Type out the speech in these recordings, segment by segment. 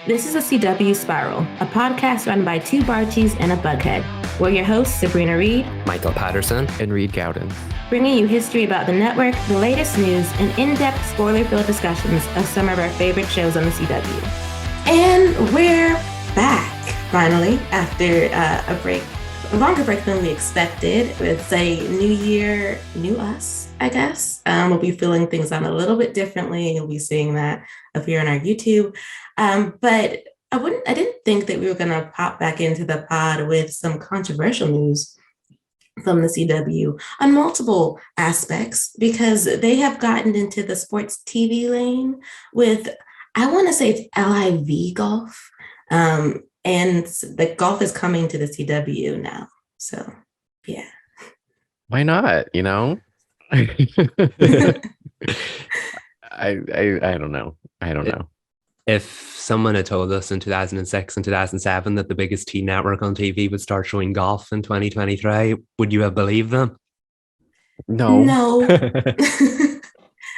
This is a CW Spiral, a podcast run by two Barchies and a Bughead. We're your hosts, Sabrina Reed, Michael Patterson, and Reed Gaudens, bringing you history about the network, the latest news, and in-depth spoiler-filled discussions of some of our favorite shows on the CW. And we're back, finally, after a break, a longer break than we expected. It's a new year, new us, I guess. We'll be feeling things out a little bit differently. You'll be seeing that up here on our YouTube. But I didn't think that we were going to pop back into the pod with some controversial news from the CW on multiple aspects, because they have gotten into the sports TV lane with, I want to say it's LIV Golf. And the golf is coming to the CW now. So, yeah. Why not? You know? I don't know. I don't know. If someone had told us in 2006 and 2007 that the biggest teen network on TV would start showing golf in 2023, would you have believed them? No.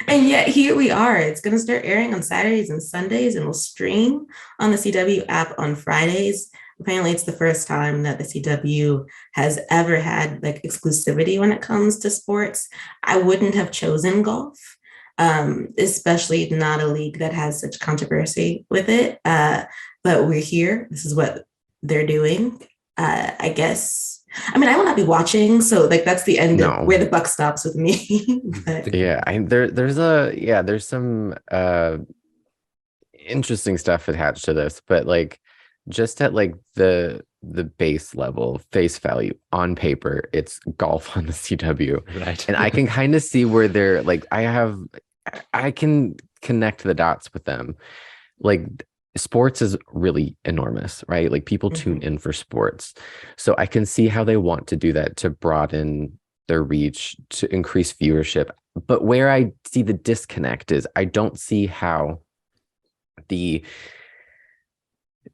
And yet here we are. It's going to start airing on Saturdays and Sundays, and will stream on the CW app on Fridays. Apparently, it's the first time that the CW has ever had like exclusivity when it comes to sports. I wouldn't have chosen golf. Especially not a league that has such controversy with it. But we're here. This is what they're doing. I guess. I mean, I will not be watching, so like that's the end of where the buck stops with me. But. Yeah, there's some interesting stuff attached to this, but like just at like the base level, face value on paper, it's golf on the CW, right? And I can kind of see where they're like, I can connect the dots with them. Like sports is really enormous, right? Like people tune in for sports. So I can see how they want to do that to broaden their reach, to increase viewership. But where I see the disconnect is I don't see how the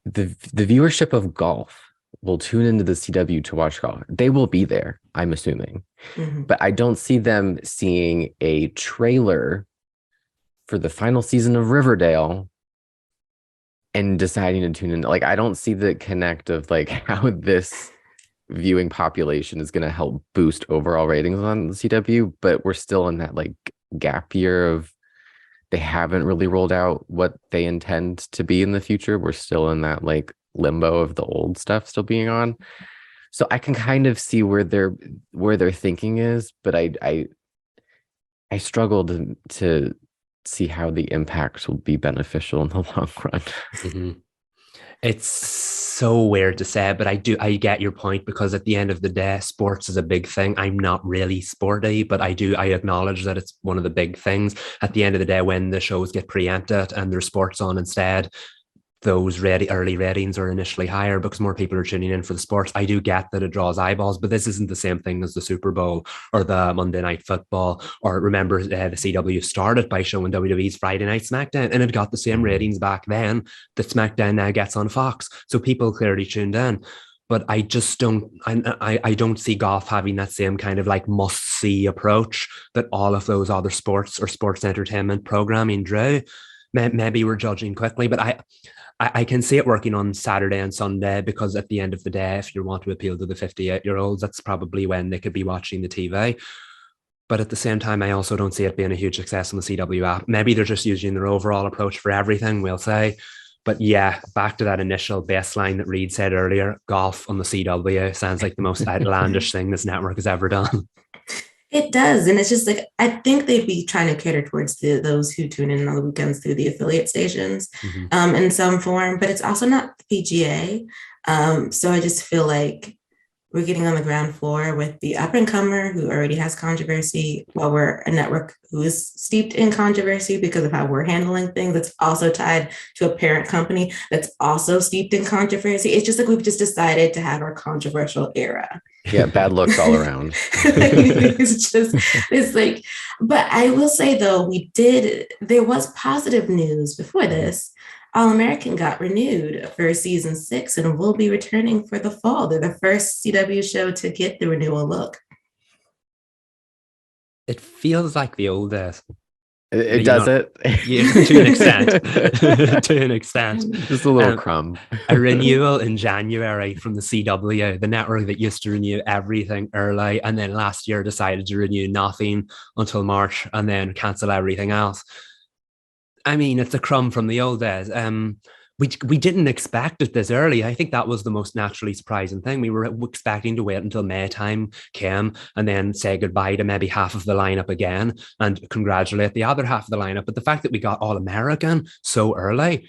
viewership of golf will tune into the CW to watch golf. They will be there, I'm assuming. But I don't see them seeing a trailer for the final season of Riverdale and deciding to tune in. Like, I don't see the connect of like how this viewing population is going to help boost overall ratings on the CW, but we're still in that like gap year of they haven't really rolled out what they intend to be in the future. We're still in that like limbo of the old stuff still being on. So I can kind of see where their thinking is, but I struggle to see how the impact will be beneficial in the long run. It's so weird to say, but I get your point, because at the end of the day, sports is a big thing. I'm not really sporty, but I acknowledge that it's one of the big things. At the end of the day, when the shows get preempted and there's sports on instead, those early ratings are initially higher because more people are tuning in for the sports. I do get that it draws eyeballs, but this isn't the same thing as the Super Bowl or the Monday Night Football. Or remember, the CW started by showing WWE's Friday Night SmackDown, and it got the same ratings back then that SmackDown now gets on Fox. So people clearly tuned in. But I just don't. I don't see golf having that same kind of like must-see approach that all of those other sports or sports entertainment programming drew. Maybe we're judging quickly, but I can see it working on Saturday and Sunday, because at the end of the day, if you want to appeal to the 58-year-olds, that's probably when they could be watching the TV. But at the same time, I also don't see it being a huge success on the CW app. Maybe they're just using their overall approach for everything, we'll say. But yeah, back to that initial baseline that Reed said earlier, golf on the CW sounds like the most outlandish thing this network has ever done. It does. And it's just like, I think they'd be trying to cater towards those who tune in on the weekends through the affiliate stations in some form, but it's also not the PGA. So I just feel like we're getting on the ground floor with the up and comer who already has controversy, while we're a network who is steeped in controversy because of how we're handling things. That's also tied to a parent company that's also steeped in controversy. It's just like we've just decided to have our controversial era. Yeah, bad looks all around. It's like, but I will say though, there was positive news before this. All-American got renewed for season 6 and will be returning for the fall. They're the first CW show to get the renewal look. It feels like the old days. It does it. Yeah, to an extent. To an extent. Just a little crumb. A renewal in January from the CW, the network that used to renew everything early, and then last year decided to renew nothing until March and then cancel everything else. I mean, it's a crumb from the old days. We didn't expect it this early. I think that was the most naturally surprising thing. We were expecting to wait until May time came and then say goodbye to maybe half of the lineup again and congratulate the other half of the lineup. But the fact that we got All American so early,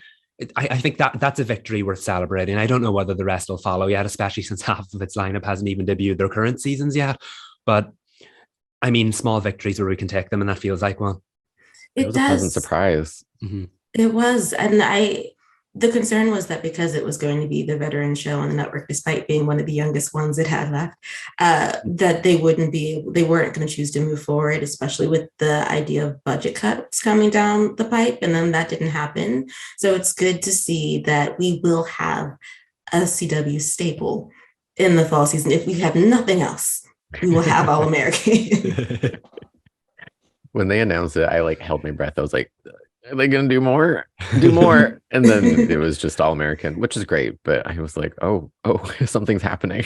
I think that's a victory worth celebrating. I don't know whether the rest will follow yet, especially since half of its lineup hasn't even debuted their current seasons yet. But I mean, small victories where we can take them, and that feels like one. It was a pleasant surprise. Mm-hmm. It was. And the concern was that because it was going to be the veteran show on the network, despite being one of the youngest ones it had left, that they weren't going to choose to move forward, especially with the idea of budget cuts coming down the pipe. And then that didn't happen. So it's good to see that we will have a CW staple in the fall season. If we have nothing else, we will have All American. When they announced it, I held my breath. I was like, are they going to do more? Do more. And then it was just All American, which is great. But I was like, oh, something's happening.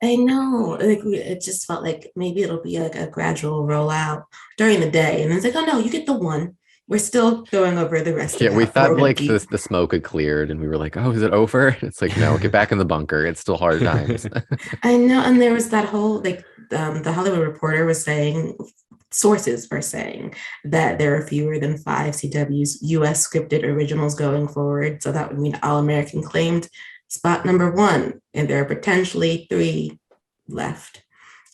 I know. It just felt like maybe it'll be a gradual rollout during the day. And then it's like, oh, no, you get the one. We're still going over the rest of it. Yeah, we thought the smoke had cleared and we were like, oh, is it over? It's like, no, get back in the bunker. It's still hard times. I know. And there was that whole, the Hollywood Reporter was saying, sources are saying that there are fewer than 5 CW's US scripted originals going forward. So that would mean All American claimed spot number 1, and there are potentially 3 left.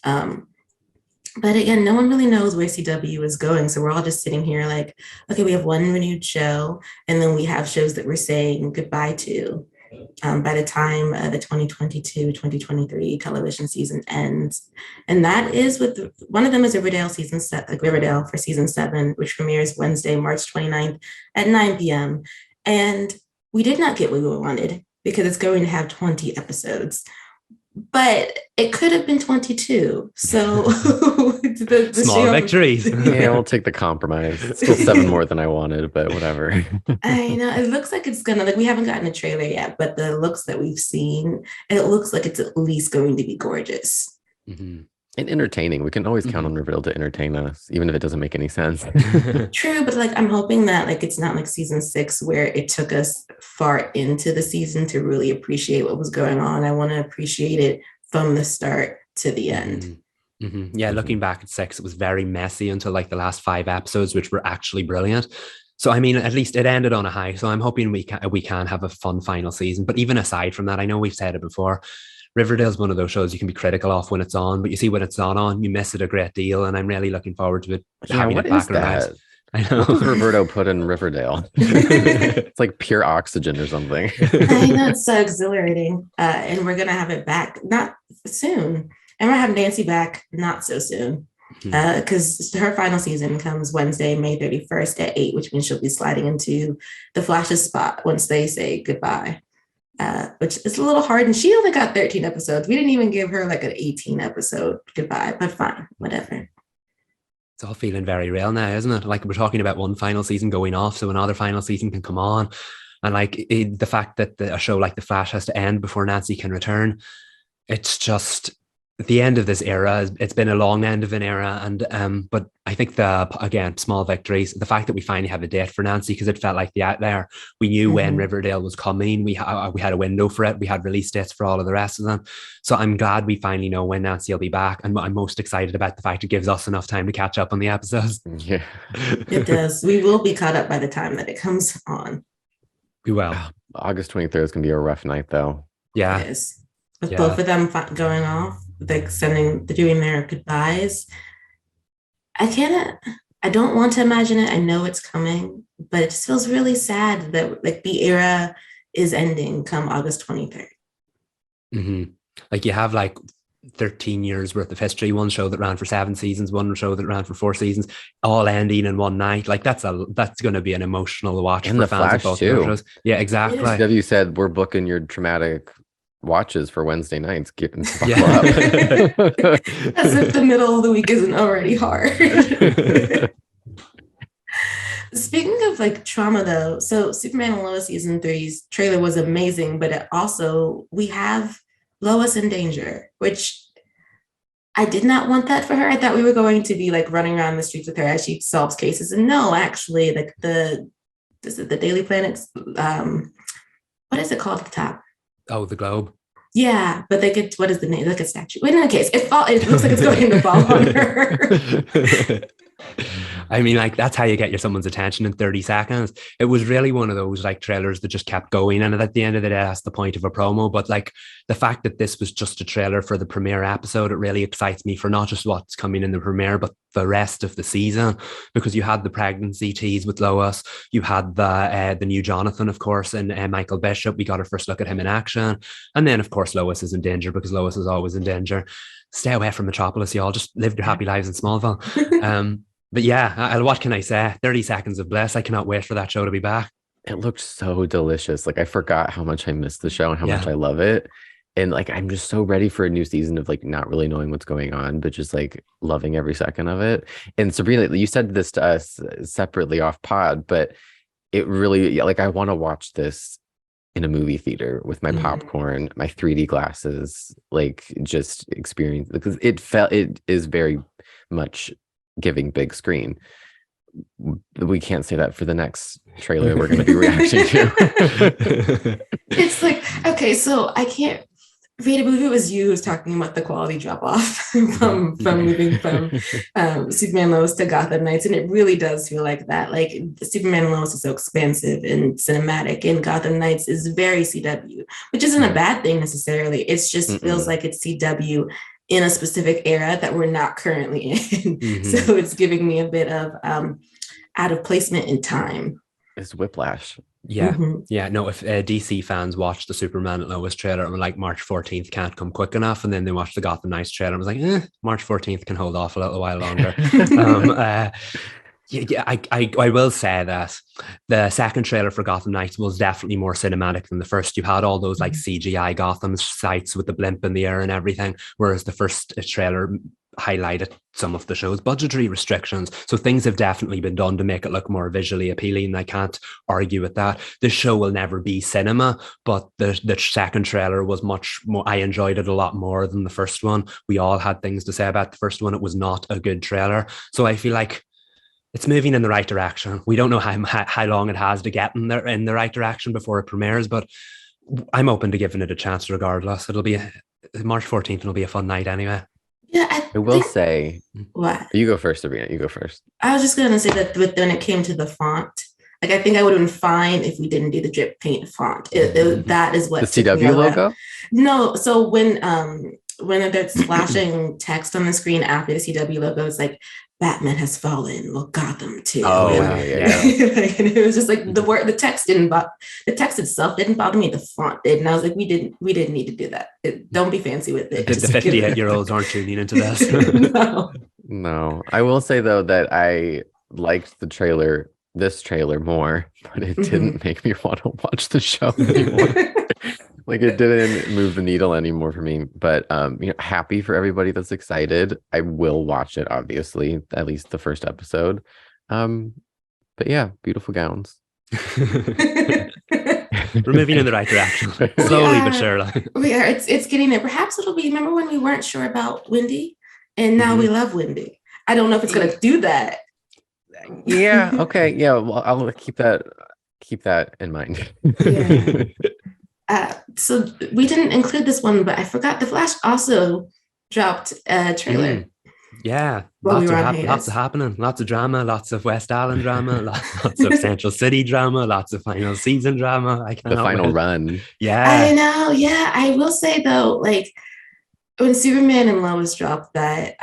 But again, no one really knows where CW is going. So we're all just sitting here like, okay, we have one renewed show, and then we have shows that we're saying goodbye to. By the time the 2022-2023 television season ends. And that is one of them is Riverdale Riverdale for season 7, which premieres Wednesday, March 29th at 9 p.m. And we did not get what we wanted because it's going to have 20 episodes. But it could have been 22. So the small victories. Yeah, we'll take the compromise. It's still 7 more than I wanted, but whatever. I know. It looks like it's gonna, we haven't gotten a trailer yet, but the looks that we've seen, it looks like it's at least going to be gorgeous. Mm-hmm. And entertaining. We can always count on Riverdale to entertain us, even if it doesn't make any sense. True, but I'm hoping that it's not like season 6 where it took us far into the season to really appreciate what was going on. I want to appreciate it from the start to the end. Mm-hmm. Yeah, looking back at 6, it was very messy until the last 5 episodes, which were actually brilliant. So I mean, at least it ended on a high. So I'm hoping we can have a fun final season. But even aside from that, I know we've said it before, Riverdale's one of those shows you can be critical of when it's on, but you see when it's not on, you miss it a great deal. And I'm really looking forward to it. Having it back around. I know. What does Roberto put in Riverdale? It's like pure oxygen or something. I know, it's so exhilarating. And we're going to have it back not soon. And we're having Nancy back not so soon. Because her final season comes Wednesday, May 31st at 8, which means she'll be sliding into the Flash's spot once they say goodbye. Which is a little hard. And she only got 13 episodes. We didn't even give her an 18 episode goodbye, but fine, whatever. It's all feeling very real now, isn't it? We're talking about one final season going off, so another final season can come on. And the fact that a show like The Flash has to end before Nancy can return, it's just the end of this era. It's been a long end of an era. And but I think again, small victories, the fact that we finally have a date for Nancy, because it felt like the out there, we knew when Riverdale was coming, we had a window for it, we had release dates for all of the rest of them. So I'm glad we finally know when Nancy will be back, and I'm most excited about the fact it gives us enough time to catch up on the episodes. Yeah, it does. We will be caught up by the time that it comes on. We will. August 23rd is gonna be a rough night though. Yeah, it is. With both of them going off, doing their goodbyes. I don't want to imagine it. I know it's coming, but it just feels really sad that the era is ending come August 23rd. Mm-hmm. You have 13 years worth of history, one show that ran for 7 seasons, one show that ran for 4 seasons, all ending in one night. That's going to be an emotional watch and for the fans Flash of both too. shows. Yeah, exactly. CW said we're booking your traumatic watches for Wednesday nights. Get up. As if the middle of the week isn't already hard. Speaking of like trauma though, so Superman and Lois season three's trailer was amazing, but it also we have Lois in danger, which I did not want that for her. I thought we were going to be like running around the streets with her as she solves cases. And no, actually, like the Daily Planet's what is it called at the top? Oh, the Globe. Yeah, but they could, what is the name? Like a statue. Wait, in any case, it looks like it's going to fall on her. I mean, like, that's how you get someone's attention in 30 seconds. It was really one of those like trailers that just kept going. And at the end of the day, that's the point of a promo. But like the fact that this was just a trailer for the premiere episode, it really excites me for not just what's coming in the premiere, but the rest of the season, because you had the pregnancy tease with Lois. You had the new Jonathan, of course, and Michael Bishop. We got our first look at him in action. And then, of course, Lois is in danger because Lois is always in danger. Stay away from Metropolis, y'all. Just live your happy lives in Smallville. But yeah, what can I say? 30 seconds of bliss. I cannot wait for that show to be back. It looked so delicious. Like I forgot how much I missed the show and how much I love it. And like I'm just so ready for a new season of like not really knowing what's going on, but just like loving every second of it. And Sabrina, you said this to us separately off pod, but it really like I want to watch this in a movie theater with my popcorn, my 3D glasses, like just experience, because it is very much giving big screen. We can't say that for the next trailer we're going to be reacting to. It's like, okay, so I can't read a movie. It was you who's talking about the quality drop off from moving from Superman Lois to Gotham Knights, and it really does feel like that. Like Superman Lois is so expansive and cinematic, and Gotham Knights is very CW, which isn't a bad thing necessarily. It's just feels like it's CW in a specific era that we're not currently in. So it's giving me a bit of out of placement in time. It's whiplash. Yeah. Yeah. No, if DC fans watched the Superman Lois trailer and were like, March 14th can't come quick enough, and then they watched the Gotham Knights trailer and was like, March 14th can hold off a little while longer. I will say that the second trailer for Gotham Knights was definitely more cinematic than the first. You had all those like CGI Gotham sites with the blimp in the air and everything, whereas the first trailer highlighted some of the show's budgetary restrictions. So things have definitely been done to make it look more visually appealing. I can't argue with that. This show will never be cinema, but the second trailer was much more, I enjoyed it a lot more than the first one. We all had things to say about the first one. It was not a good trailer. So I feel like it's moving in the right direction. We don't know how long it has to get in the right direction before it premieres, but I'm open to giving it a chance regardless. It'll be March 14th. It'll be a fun night anyway. Yeah, I will say. What? You go first, Sabrina. You go first. I was just going to say that when it came to the font, like I think I would have been fine if we didn't do the drip paint font. That is what the CW logo. No, so when there's flashing text on the screen after the CW logo, it's like Batman has fallen. Well, Gotham too. Oh, yeah. Like, and it was just like the text itself didn't bother me. The font did, and I was like, we didn't need to do that. Don't be fancy with it. The 58-year-olds aren't tuning into this. No, I will say though that I liked this trailer more, but it didn't make me want to watch the show anymore. Like it didn't move the needle anymore for me, but happy for everybody that's excited. I will watch it, obviously, at least the first episode. But yeah, beautiful gowns. We're moving in the right direction, slowly but surely. We are. It's getting there. Perhaps it'll be. Remember when we weren't sure about Wendy, and now we love Wendy. I don't know if it's going to do that. Yeah. Okay. Yeah. Well, I'll keep that in mind. Yeah. So we didn't include this one, but I forgot The Flash also dropped a trailer. Yeah, lots of happening, lots of drama, lots of Westallen drama, lots of Central City drama, lots of final season drama. The final run. Yeah, I know. Yeah, I will say though, like when Superman and Lois dropped that,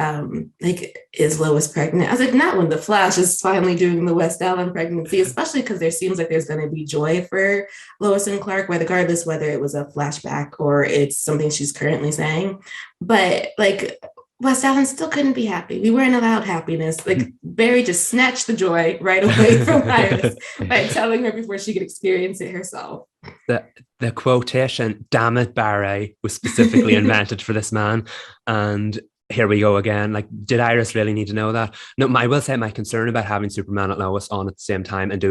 like, is Lois pregnant? I was like, not when the Flash is finally doing the Westallen pregnancy, especially because there seems like there's going to be joy for Lois and Clark, regardless whether it was a flashback or it's something she's currently saying. But like, Westallen still couldn't be happy. We weren't allowed happiness. Like Barry just snatched the joy right away from Iris by telling her before she could experience it herself. The quotation, "Damn it, Barry," was specifically invented for this man. And here we go again. Like, did Iris really need to know that? No, I will say my concern about having Superman and Lois on at the same time and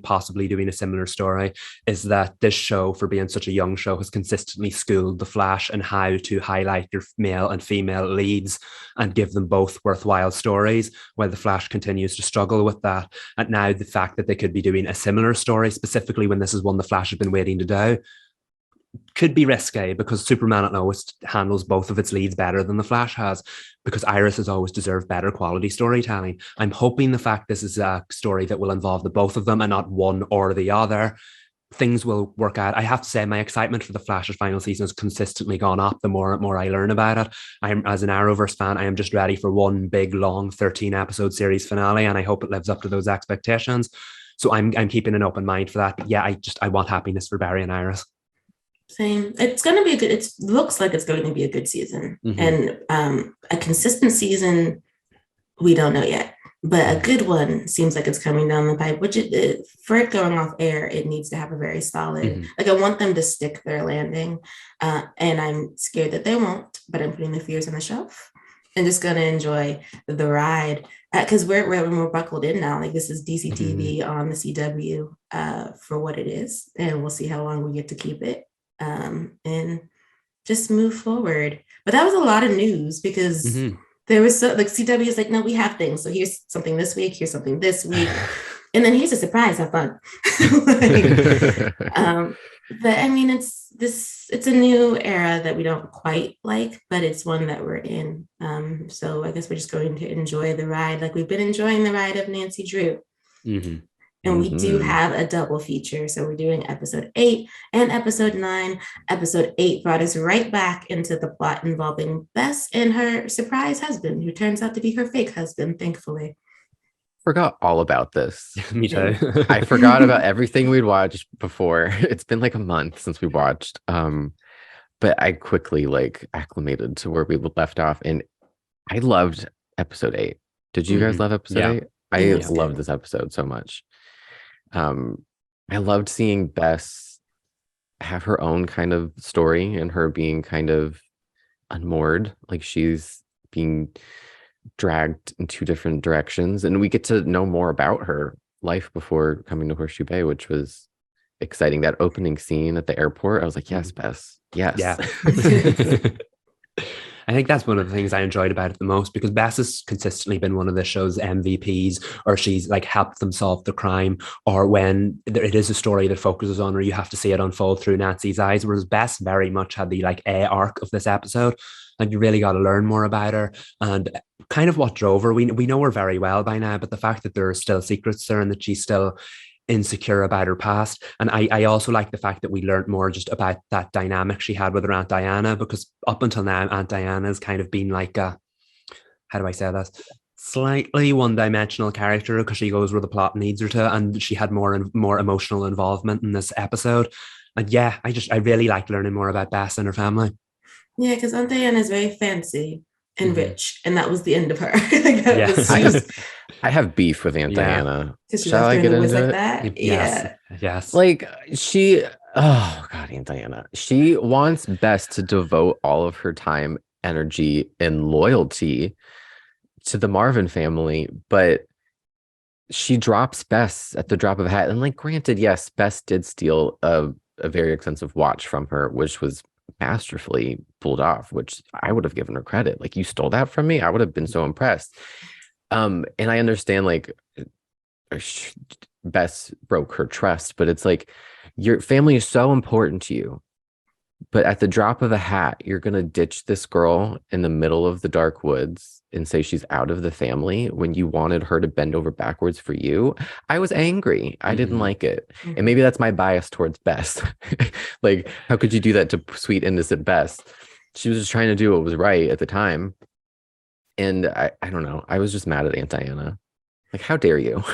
possibly doing a similar story is that this show, for being such a young show, has consistently schooled the Flash in how to highlight your male and female leads and give them both worthwhile stories, while the Flash continues to struggle with that. And now the fact that they could be doing a similar story, specifically when this is one the Flash has been waiting to do, could be risky, because Superman and Lois handles both of its leads better than the Flash has, because Iris has always deserved better quality storytelling. I'm hoping the fact this is a story that will involve the both of them and not one or the other, things will work out. I have to say my excitement for the Flash's final season has consistently gone up the more I learn about it. I'm, as an Arrowverse fan, I am just ready for one big long 13 episode series finale, and I hope it lives up to those expectations. So I'm keeping an open mind for that. But yeah, I want happiness for Barry and Iris. Same. It's going to be a good, it looks like it's going to be a good season. And a consistent season, we don't know yet, but a good one seems like it's coming down the pipe, which for it going off air, it needs to have a very solid, like I want them to stick their landing, and I'm scared that they won't, but I'm putting the fears on the shelf and just going to enjoy the ride, because we're buckled in now. Like, this is DC TV on the CW for what it is, and we'll see how long we get to keep it. And just move forward. But that was a lot of news, because there was CW is like, no, we have things. So here's something this week, here's something this week. And then here's a surprise, have fun. But I mean, it's a new era that we don't quite like, but it's one that we're in. So I guess we're just going to enjoy the ride, like we've been enjoying the ride of Nancy Drew. And we do have a double feature. So we're doing episode 8 and episode 9. Episode 8 brought us right back into the plot involving Bess and her surprise husband, who turns out to be her fake husband, thankfully. Forgot all about this. Me too. I forgot about everything we'd watched before. It's been like a month since we watched. But I quickly acclimated to where we left off. And I loved episode 8. Did you guys love episode 8? I loved this episode so much. I loved seeing Bess have her own kind of story and her being kind of unmoored, like she's being dragged in two different directions, and we get to know more about her life before coming to Horseshoe Bay, which was exciting. That opening scene at the airport, I was like, yes, Bess, yes. Yeah. I think that's one of the things I enjoyed about it the most, because Bess has consistently been one of the show's MVPs, or she's helped them solve the crime, or when it is a story that focuses on her, you have to see it unfold through Nancy's eyes, whereas Bess very much had the A arc of this episode, and you really got to learn more about her and kind of what drove her. We know her very well by now, but the fact that there are still secrets there and that she's still insecure about her past. And I also like the fact that we learned more just about that dynamic she had with her Aunt Diana, because up until now, Aunt Diana's kind of been like a, how do I say that? Slightly one-dimensional character, because she goes where the plot needs her to, and she had more emotional involvement in this episode. And yeah, I really like learning more about Bess and her family. Yeah, because Aunt Diana is very fancy and rich, and that was the end of her. I have beef with Aunt Diana. Shall I get into it? That? Yes. Oh God, Aunt Diana. She wants Bess to devote all of her time, energy, and loyalty to the Marvin family, but she drops Bess at the drop of a hat. And granted, yes, Bess did steal a very expensive watch from her, which was masterfully pulled off, which I would have given her credit. You stole that from me, I would have been so impressed. And I understand Bess broke her trust, but it's your family is so important to you, but at the drop of a hat, you're gonna ditch this girl in the middle of the dark woods and say she's out of the family when you wanted her to bend over backwards for you. I was angry. I didn't like it. And maybe that's my bias towards Bess. How could you do that to sweet, innocent Bess? She was just trying to do what was right at the time. And I don't know. I was just mad at Aunt Diana. How dare you?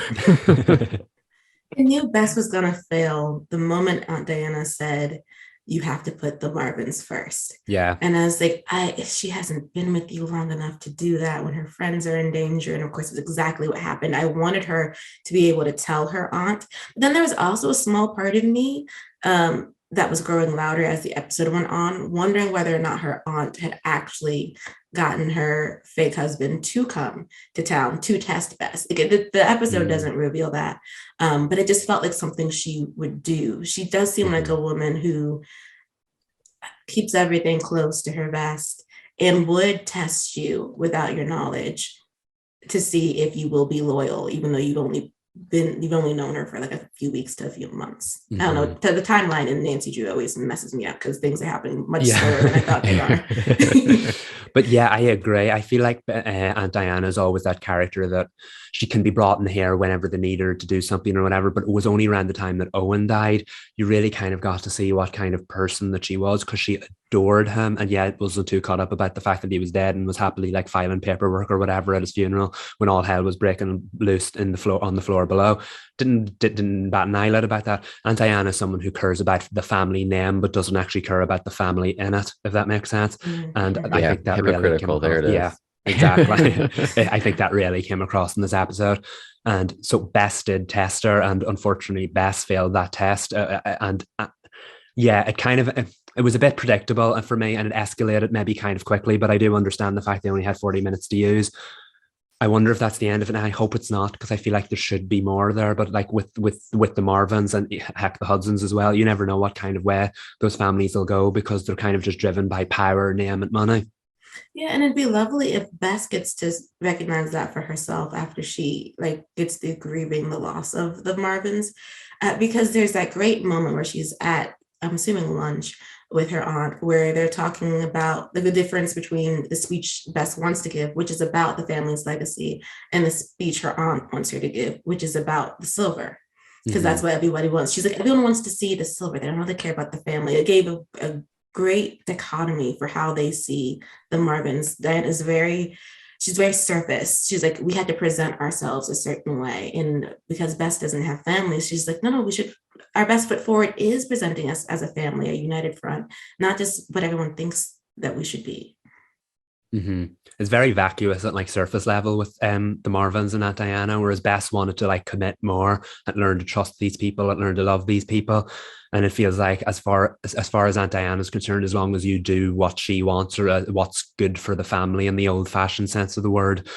I knew Bess was going to fail the moment Aunt Diana said, you have to put the Marvins first. Yeah. And I was like, she hasn't been with you long enough to do that when her friends are in danger. And of course, it's exactly what happened. I wanted her to be able to tell her aunt. But then there was also a small part of me that was growing louder as the episode went on, wondering whether or not her aunt had actually gotten her fake husband to come to town to test Bess. Like, the episode doesn't reveal that, but it just felt like something she would do. She does seem like a woman who keeps everything close to her vest and would test you without your knowledge to see if you will be loyal, even though you've only known her for like a few weeks to a few months. I don't know. The timeline in Nancy Drew always messes me up because things are happening much slower than I thought they are. But yeah, I agree. I feel like Aunt Diana is always that character that she can be brought in here whenever they need her to do something or whatever. But it was only around the time that Owen died, you really kind of got to see what kind of person that she was, because she adored him, and yet wasn't too caught up about the fact that he was dead and was happily like filing paperwork or whatever at his funeral when all hell was breaking loose on the floor below. Didn't bat an eyelid about that. And Diana is someone who cares about the family name but doesn't actually care about the family in it, if that makes sense. And I think that really came across. There it is. Yeah, exactly. I think that really came across in this episode. And so Bess did test her, and unfortunately Bess failed that test. It was a bit predictable for me, and it escalated maybe kind of quickly, but I do understand the fact they only had 40 minutes to use. I wonder if that's the end of it, and I hope it's not, because I feel like there should be more there. But like with the Marvins and heck, the Hudsons as well, you never know what kind of way those families will go, because they're kind of just driven by power, name, and money. Yeah, and it'd be lovely if Bess gets to recognize that for herself after she gets to grieving the loss of the Marvins, because there's that great moment where she's at, I'm assuming, lunch with her aunt, where they're talking about the difference between the speech Bess wants to give, which is about the family's legacy, and the speech her aunt wants her to give, which is about the silver. Because that's what everybody wants. She's like, everyone wants to see the silver. They don't really care about the family. It gave a great dichotomy for how they see the Marvins. She's very surface. She's like, we had to present ourselves a certain way. And because Bess doesn't have families, she's like, no, our best foot forward is presenting us as a family, a united front, not just what everyone thinks that we should be. It's very vacuous at surface level with the Marvins and Aunt Diana, whereas Bess wanted to commit more and learn to trust these people and learn to love these people. And it feels like as far as Aunt Diana is concerned, as long as you do what she wants or what's good for the family in the old fashioned sense of the word,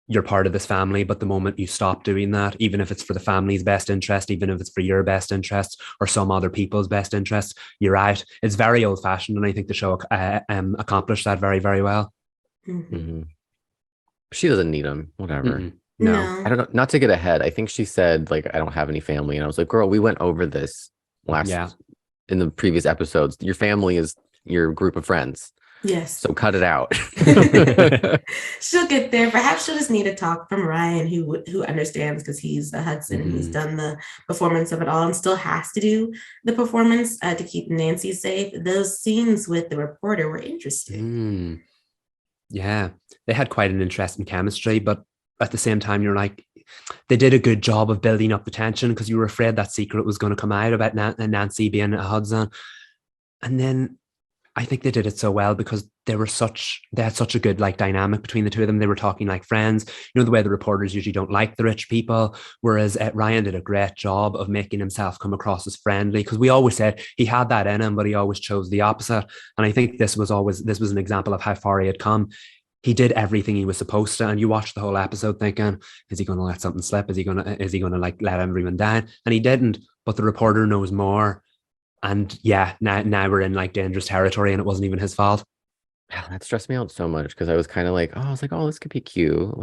you're part of this family. But the moment you stop doing that, even if it's for the family's best interest, even if it's for your best interests or some other people's best interests, you're out. It's very old fashioned. And I think the show accomplished that very, very well. She doesn't need him. Whatever. No. I don't know. Not to get ahead. I think she said I don't have any family, and I was like, girl, we went over this in the previous episodes. Your family is your group of friends. Yes. So cut it out. She'll get there. Perhaps she'll just need a talk from Ryan, who understands, because he's the Hudson and he's done the performance of it all and still has to do the performance to keep Nancy safe. Those scenes with the reporter were interesting. Yeah, they had quite an interesting chemistry, but at the same time, you're like, they did a good job of building up the tension, because you were afraid that secret was going to come out about Nancy being a Hudson. And then I think they did it so well because they had such a good dynamic between the two of them. They were talking like friends, the way the reporters usually don't like the rich people, whereas Ryan did a great job of making himself come across as friendly, because we always said he had that in him, but he always chose the opposite. And I think this was an example of how far he had come. He did everything he was supposed to, and you watched the whole episode thinking, is he going to let something slip? Is he going to let everyone down? And he didn't, but the reporter knows more. And yeah, now we're in dangerous territory, and it wasn't even his fault. Yeah, that stressed me out so much, because I was kind of this could be cute.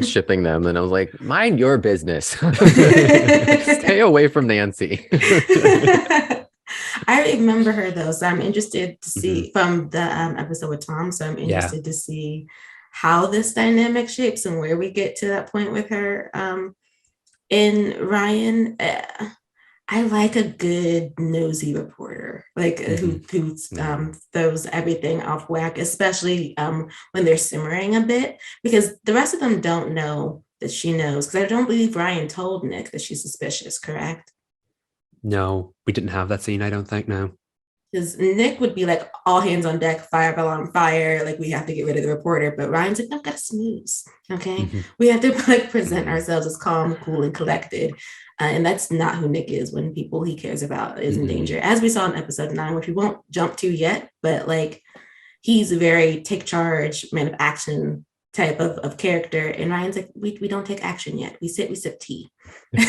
Shipping them. And I was like, mind your business. Stay away from Nancy. I remember her though, so I'm interested to see from the episode with Tom. So I'm interested to see how this dynamic shapes and where we get to that point with her. And Ryan, I like a good nosy reporter, who throws everything off whack, especially when they're simmering a bit, because the rest of them don't know that she knows. Because I don't believe Ryan told Nick that she's suspicious, correct? No, we didn't have that scene, I don't think, no. Because Nick would be like, all hands on deck, fireball on fire, like we have to get rid of the reporter. But Ryan's like, no, gotta snooze. Okay. We have to like present ourselves as calm, cool, and collected. And that's not who Nick is when people he cares about is in danger. As we saw in episode 9, which we won't jump to yet, but like he's a very take charge, man of action type of character. And Ryan's like, we don't take action yet. We sip tea. And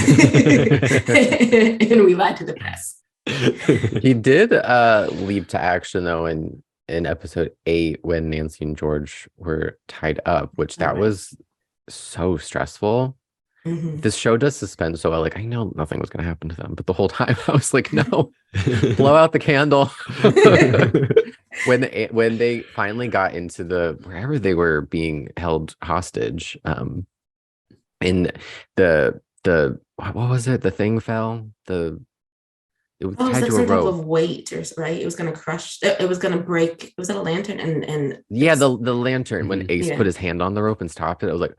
we lie to the press. He did leap to action though in episode 8 when Nancy and George were tied up, which that was so stressful. This show does suspend so well. Like I know nothing was going to happen to them, but the whole time I was like, no, blow out the candle. when they finally got into wherever they were being held hostage, in the what was it? The thing fell. It was tied to a rope. Type of weight, right? It was going to crush. It was going to break. It was at a lantern, and yeah, the lantern. When Ace put his hand on the rope and stopped it, I was like,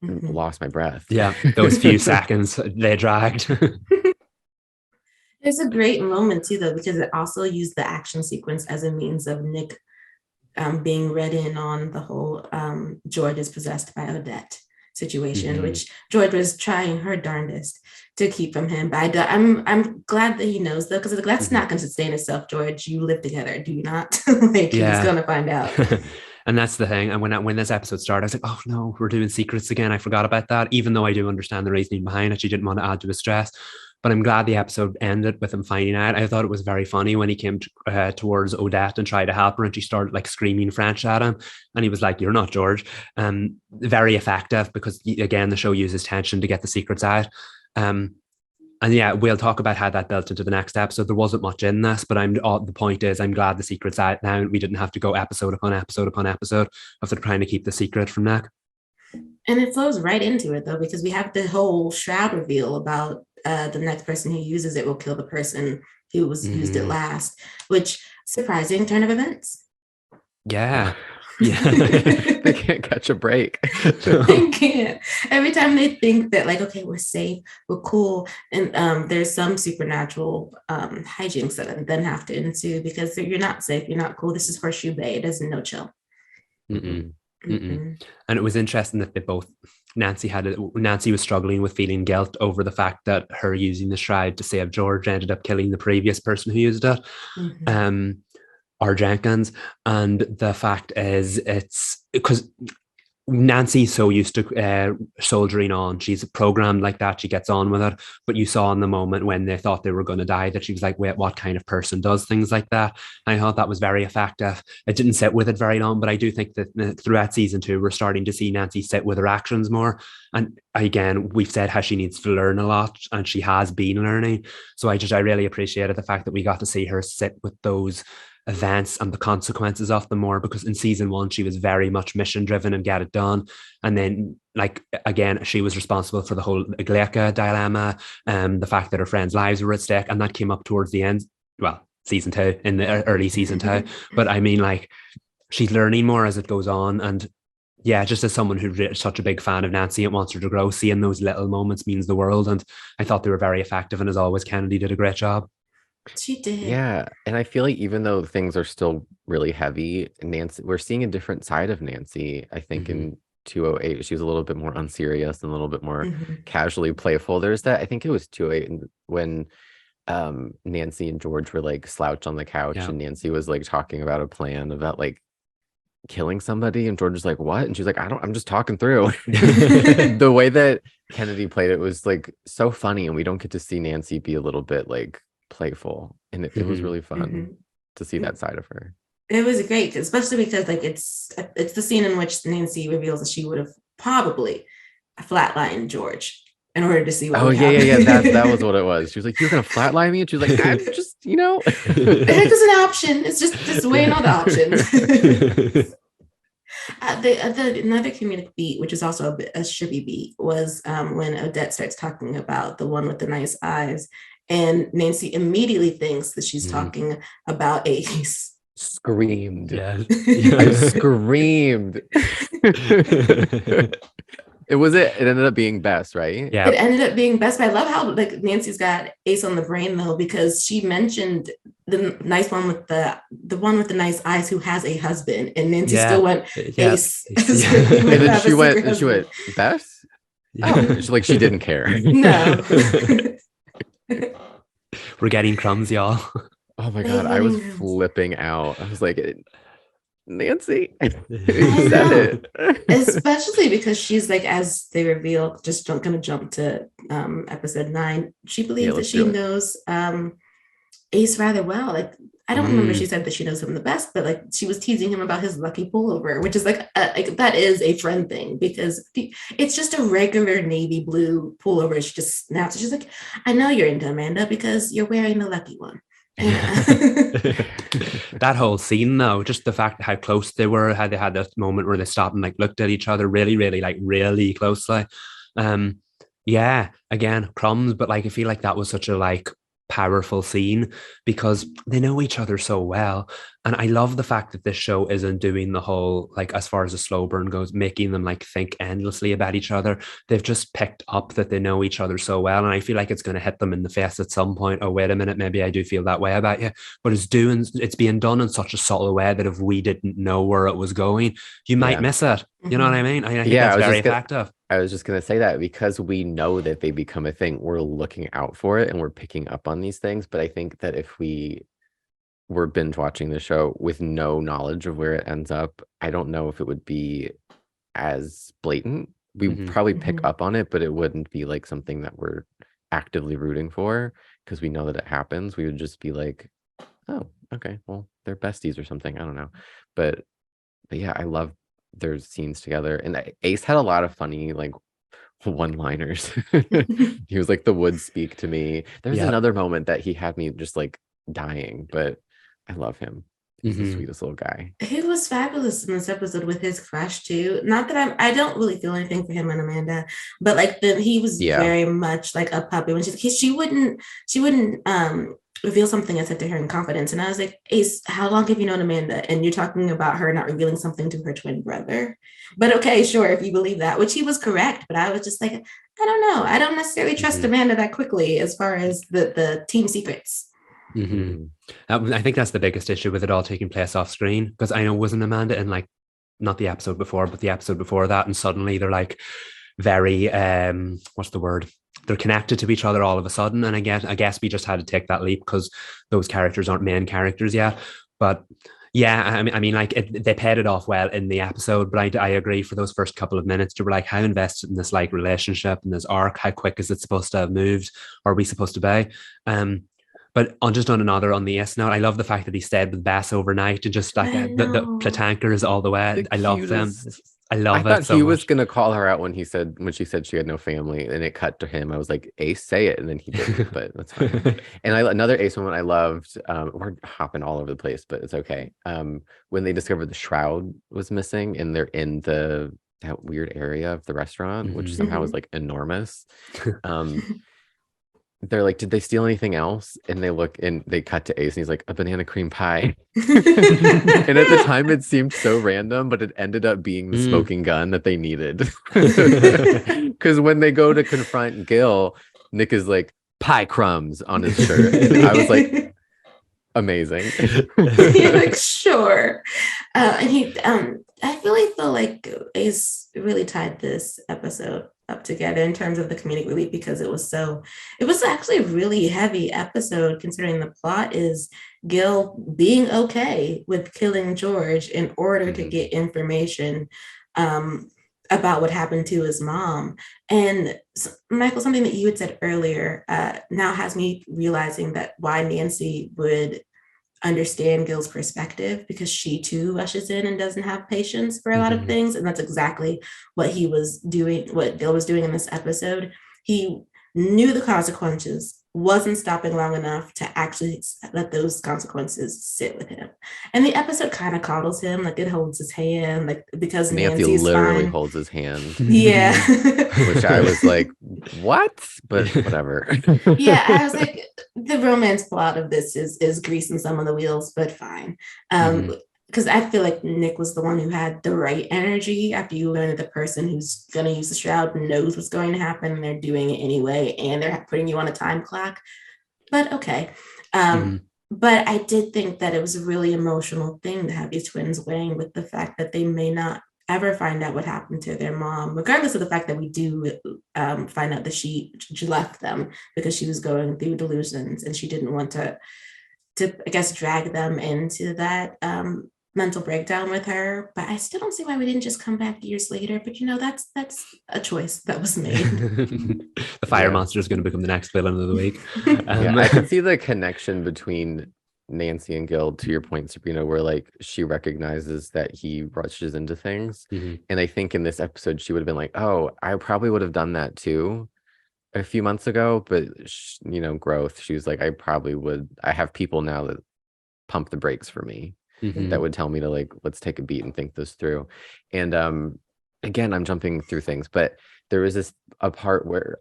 lost my breath. Yeah, those few seconds they dragged. There's a great moment too, though, because it also used the action sequence as a means of Nick being read in on the whole George is possessed by Odette situation, which George was trying her darndest to keep from him. But I'm glad that he knows, though, because that's not going to sustain itself. George, you live together, do you not? He's going to find out. And that's the thing. And when this episode started, I was like, oh no, we're doing secrets again. I forgot about that. Even though I do understand the reasoning behind it, she didn't want to add to his stress. But I'm glad the episode ended with him finding out. I thought it was very funny when he came towards Odette and tried to help her, and she started like screaming French at him. And he was like, you're not George. Very effective because, again, the show uses tension to get the secrets out. And yeah, we'll talk about how that built into the next episode. There wasn't much in this, but the point is, I'm glad the secret's out now. We didn't have to go episode upon episode upon episode of trying to keep the secret from Nick. And it flows right into it, though, because we have the whole shroud reveal about the next person who uses it will kill the person who was used it last, which surprising turn of events. Yeah. They can't catch a break. They can't. Every time they think that, like, okay, we're safe, we're cool, and there's some supernatural hijinks that then have to ensue because you're not safe, you're not cool. This is Horseshoe Bay. It doesn't no chill. And it was interesting that they both, Nancy was struggling with feeling guilt over the fact that her using the shroud to save George ended up killing the previous person who used it, or Jenkins. And the fact is, it's because Nancy's so used to soldiering on. She's programmed like that. She gets on with it. But you saw in the moment when they thought they were going to die that she was like, wait, what kind of person does things like that? And I thought that was very effective. It didn't sit with it very long, but I do think that throughout season 2, we're starting to see Nancy sit with her actions more. And again, we've said how she needs to learn a lot, and she has been learning. So I really appreciated the fact that we got to see her sit with those events and the consequences of them more, because in season 1 she was very much mission driven and get it done, and then like again she was responsible for the whole Iglesias dilemma, the fact that her friends' lives were at stake, and that came up towards the end, well, season 2, in the early season 2. But I mean, like, she's learning more as it goes on. And yeah, just as someone who's such a big fan of Nancy and wants her to grow, seeing those little moments means the world. And I thought they were very effective, and as always, Kennedy did a great job. She did. Yeah. And I feel like even though things are still really heavy, we're seeing a different side of Nancy. I think in 208, she was a little bit more unserious and a little bit more casually playful. There's that, I think it was 208 when Nancy and George were like slouched on the couch, and Nancy was like talking about a plan about like killing somebody, and George was like, what? And she's like, I'm just talking through. The way that Kennedy played it was like so funny, and we don't get to see Nancy be a little bit like playful, and it was really fun to see that side of her. It was great, especially because like it's the scene in which Nancy reveals that she would have probably flatlined George in order to see what would happen. That was what it was. She was like, you're gonna flatline me? And she was like, I'm just, it's an option. It's just weighing all the options. Another comedic beat, which is also a trippy beat, was when Odette starts talking about the one with the nice eyes, and Nancy immediately thinks that she's talking about Ace. Screamed. I screamed. It It ended up being Bess, right? Yeah. It ended up being Bess, but I love how like Nancy's got Ace on the brain though, because she mentioned the nice one with the one with the nice eyes who has a husband, and Nancy still went Ace. And then she went Bess. Oh, she didn't care. No. We're getting crumbs, y'all. Oh my God, I was flipping out. I was like, Nancy, you said it. Especially because she's like, as they reveal, just gonna jump to episode 9. She believes that she knows Ace rather well. Like, I don't remember if she said that she knows him the best, but like she was teasing him about his lucky pullover, which is like that is a friend thing, because it's just a regular navy blue pullover. She just snaps. She's like, I know you're into Amanda because you're wearing the lucky one. That whole scene though, just the fact how close they were, how they had this moment where they stopped and like looked at each other really closely. Yeah, again, crumbs, but like I feel like that was such a like powerful scene because they know each other so well. And I love the fact that this show isn't doing the whole, like, as far as the slow burn goes, making them like think endlessly about each other. They've just picked up that they know each other so well. And I feel like it's going to hit them in the face at some point. Oh, wait a minute, maybe I do feel that way about you. But it's being done in such a subtle way that if we didn't know where it was going, you might miss it. You know what I mean? I think that's very effective. I was just going to say that because we know that they become a thing, we're looking out for it and we're picking up on these things. But I think that if we were binge watching the show with no knowledge of where it ends up, I don't know if it would be as blatant. We would probably pick up on it, but it wouldn't be like something that we're actively rooting for because we know that it happens. We would just be like, oh, okay, well, they're besties or something. I don't know. But yeah, I love their scenes together, and Ace had a lot of funny like one-liners. He was like, the woods speak to me. There's another moment that he had me just like dying, but I love him. He's the sweetest little guy. He was fabulous in this episode with his crush too. Not that I don't really feel anything for him and Amanda, but like he was very much like a puppy when she wouldn't reveal something I said to her in confidence. And I was like, Ace, how long have you known Amanda? And you're talking about her not revealing something to her twin brother. But okay, sure, if you believe that, which he was correct. But I was just like, I don't know. I don't necessarily trust Amanda that quickly as far as the team secrets. I think that's the biggest issue with it all taking place off screen, because I know wasn't Amanda in like not the episode before, but the episode before that, and suddenly they're like very what's the word? They're connected to each other all of a sudden. And I guess we just had to take that leap because those characters aren't main characters yet. But yeah, I mean, like they paid it off well in the episode. But I agree, for those first couple of minutes, you were like, how invested in this like relationship and this arc? How quick is it supposed to have moved? Or are we supposed to be? But on the Ace note, I love the fact that he stayed with Bess overnight and just like the platankers all the way. I love them. I love it. I thought he was gonna call her out when she said she had no family, and it cut to him. I was like, Ace, say it, and then he didn't, but that's fine. And another Ace moment I loved. We're hopping all over the place, but it's okay. When they discovered the shroud was missing, and they're in that weird area of the restaurant, which somehow was like enormous. They're like, did they steal anything else? And they look and they cut to Ace and he's like, a banana cream pie. And at the time it seemed so random, but it ended up being the smoking gun that they needed. Because when they go to confront Gil, Nick is like, pie crumbs on his shirt. And I was like, amazing. You're like, sure. And I feel like Ace really tied this episode up together in terms of the comedic relief, because it was actually a really heavy episode, considering the plot is Gil being okay with killing George in order to get information about what happened to his mom. And Michael, something that you had said earlier now has me realizing that why Nancy would understand Gil's perspective, because she too rushes in and doesn't have patience for a lot of things. And that's exactly what Gil was doing in this episode. He knew the consequences, wasn't stopping long enough to actually let those consequences sit with him. And the episode kind of coddles him, like it holds his hand, like because Nancy literally holds his hand. Yeah. Which I was like, what? But whatever. Yeah, I was like, the romance plot of this is greasing some of the wheels, but fine. because I feel like Nick was the one who had the right energy after you learn that the person who's going to use the shroud knows what's going to happen and they're doing it anyway, and they're putting you on a time clock. But okay. But I did think that it was a really emotional thing to have these twins weighing with the fact that they may not ever find out what happened to their mom, regardless of the fact that we do find out that she left them because she was going through delusions and she didn't want to I guess drag them into that mental breakdown with her. But I still don't see why we didn't just come back years later. But that's a choice that was made. The fire monster is going to become the next villain of the week. I can see the connection between Nancy and Gil, to your point, Sabrina, where like she recognizes that he rushes into things. And I think in this episode she would have been like, oh, I probably would have done that too a few months ago, but growth, she was like, I have people now that pump the brakes for me, that would tell me to like, let's take a beat and think this through. And again, I'm jumping through things, but there was a part where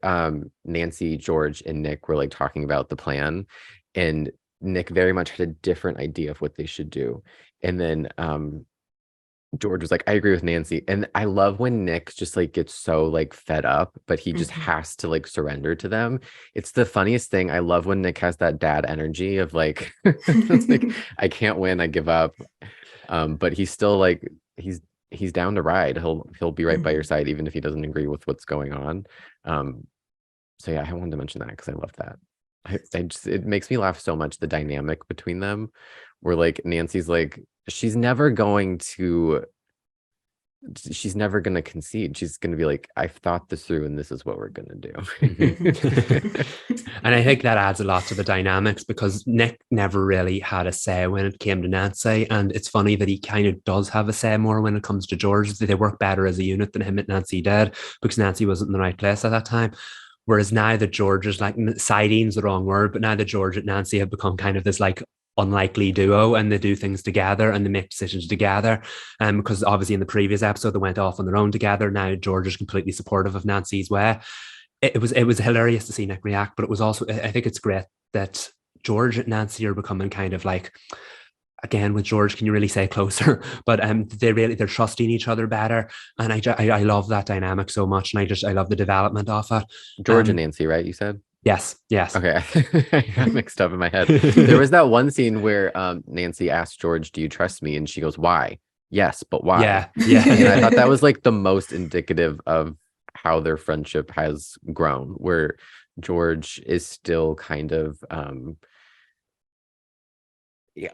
Nancy, George, and Nick were like talking about the plan, and Nick very much had a different idea of what they should do. And then George was like, I agree with Nancy. And I love when Nick just like gets so like fed up, but he just has to like surrender to them. It's the funniest thing. I love when Nick has that dad energy of like, like I can't win, I give up. But he's still like, he's down to ride. He'll be right by your side, even if he doesn't agree with what's going on. So yeah, I wanted to mention that because I love that. It makes me laugh so much, the dynamic between them, where like Nancy's like, she's never going to concede. She's going to be like, I've thought this through and this is what we're going to do. And I think that adds a lot to the dynamics, because Nick never really had a say when it came to Nancy. And it's funny that he kind of does have a say more when it comes to George. They work better as a unit than him and Nancy did, because Nancy wasn't in the right place at that time. Whereas now that George is like, siding's the wrong word, but now that George and Nancy have become kind of this like unlikely duo, and they do things together and they make decisions together. Because obviously in the previous episode they went off on their own together. Now George is completely supportive of Nancy's way. It was hilarious to see Nick react, but it was also, I think it's great that George and Nancy are becoming kind of like, again with George, can you really say closer? But they're trusting each other better, and I love that dynamic so much, and I love the development of it. George and Nancy, right? You said? Yes. Okay, I got mixed up in my head. There was that one scene where Nancy asked George, "Do you trust me?" And she goes, "Why?" "Yes, but why?" Yeah. And I thought that was like the most indicative of how their friendship has grown, where George is still kind of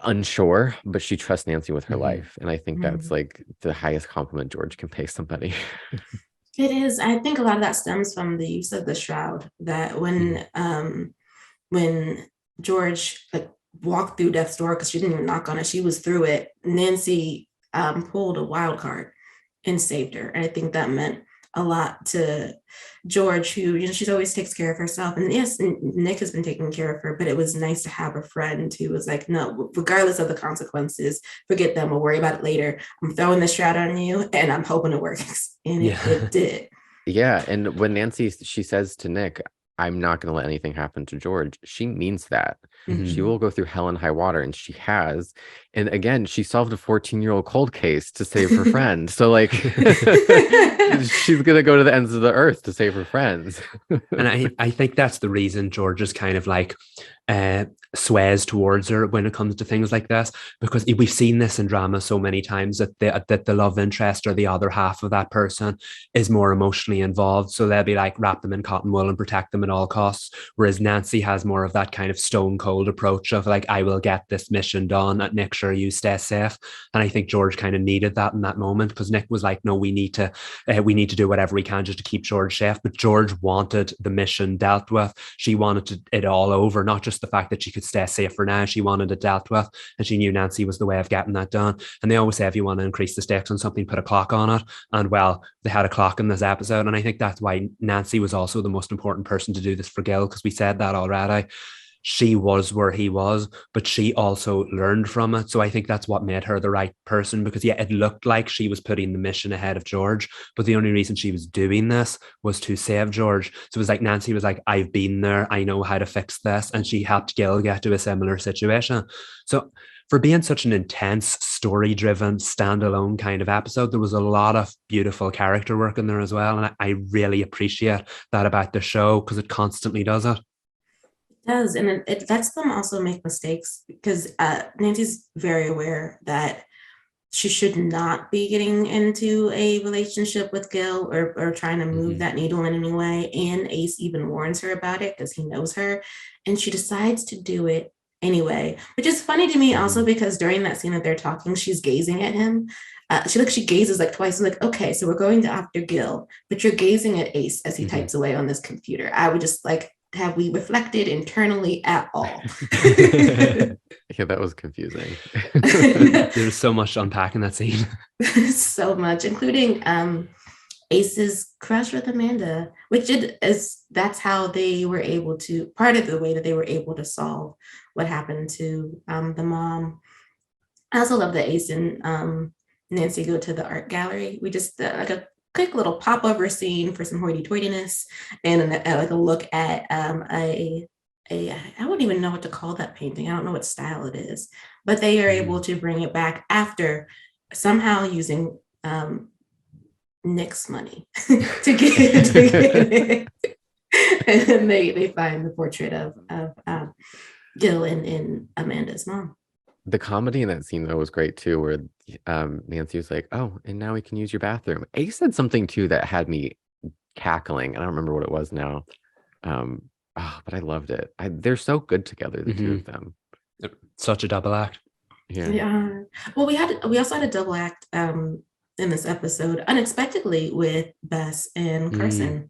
unsure, but she trusts Nancy with her life, and I think that's like the highest compliment George can pay somebody. It is. I think a lot of that stems from the use of the shroud. That when George like walked through death's door, because she didn't even knock on it, she was through it. Nancy pulled a wild card and saved her, and I think that meant a lot to George, who she's always takes care of herself. And yes, Nick has been taking care of her, but it was nice to have a friend who was like, no, regardless of the consequences, forget them, we'll worry about it later. I'm throwing this shroud on you and I'm hoping it works. And it did. Yeah. And when Nancy, she says to Nick, I'm not going to let anything happen to George, she means that. She will go through hell and high water, and she has. And again, she solved a 14-year-old cold case to save her friend. So like she's going to go to the ends of the earth to save her friends. And I think that's the reason George is kind of like sways towards her when it comes to things like this, because we've seen this in drama so many times that the love interest or the other half of that person is more emotionally involved. So they'll be like, wrap them in cotton wool and protect them at all costs. Whereas Nancy has more of that kind of stone cold approach of like, I will get this mission done, and Nick, sure, you stay safe. And I think George kind of needed that in that moment, because Nick was like, no, we need to do whatever we can just to keep George safe. But George wanted the mission dealt with. She wanted it all over, not just the fact that she could stay safe for now. She wanted it dealt with, and she knew Nancy was the way of getting that done. And they always say, if you want to increase the stakes on something, put a clock on it. And well, they had a clock in this episode, and I think that's why Nancy was also the most important person to do this for Gil, because we said that already. She was where he was, but she also learned from it. So I think that's what made her the right person, because yeah, it looked like she was putting the mission ahead of George, but the only reason she was doing this was to save George. So it was like Nancy was like, I've been there, I know how to fix this, and she helped Gil get to a similar situation. So for being such an intense, story-driven, standalone kind of episode, there was a lot of beautiful character work in there as well. And I really appreciate that about the show because it constantly does it. It does. And it lets them also make mistakes because Nancy's very aware that she should not be getting into a relationship with Gil or trying to move that needle in any way. And Ace even warns her about it because he knows her. And she decides to do it anyway, which is funny to me also because during that scene that they're talking, she's gazing at him. She gazes like twice. I'm like, okay, so we're going after Gil, but you're gazing at Ace as he types away on this computer. I would just like, have we reflected internally at all? Yeah, that was confusing. There's so much to unpack in that scene. So much, including Ace's crush with Amanda, that's how they were able to, part of the way that they were able to solve what happened to the mom. I also love that Ace and Nancy go to the art gallery. We just like a quick little pop-over scene for some hoity-toityness and like a look at I wouldn't even know what to call that painting. I don't know what style it is, but they are able to bring it back after somehow using Nick's money to get it. And they find the portrait of Gil and Amanda's mom. The comedy in that scene though was great too, where Nancy was like, "Oh, and now we can use your bathroom." Ace said something too that had me cackling. I don't remember what it was now. But I loved it. They're so good together, the two of them. Such a double act. Yeah. Well, we also had a double act in this episode, unexpectedly, with Bess and Carson,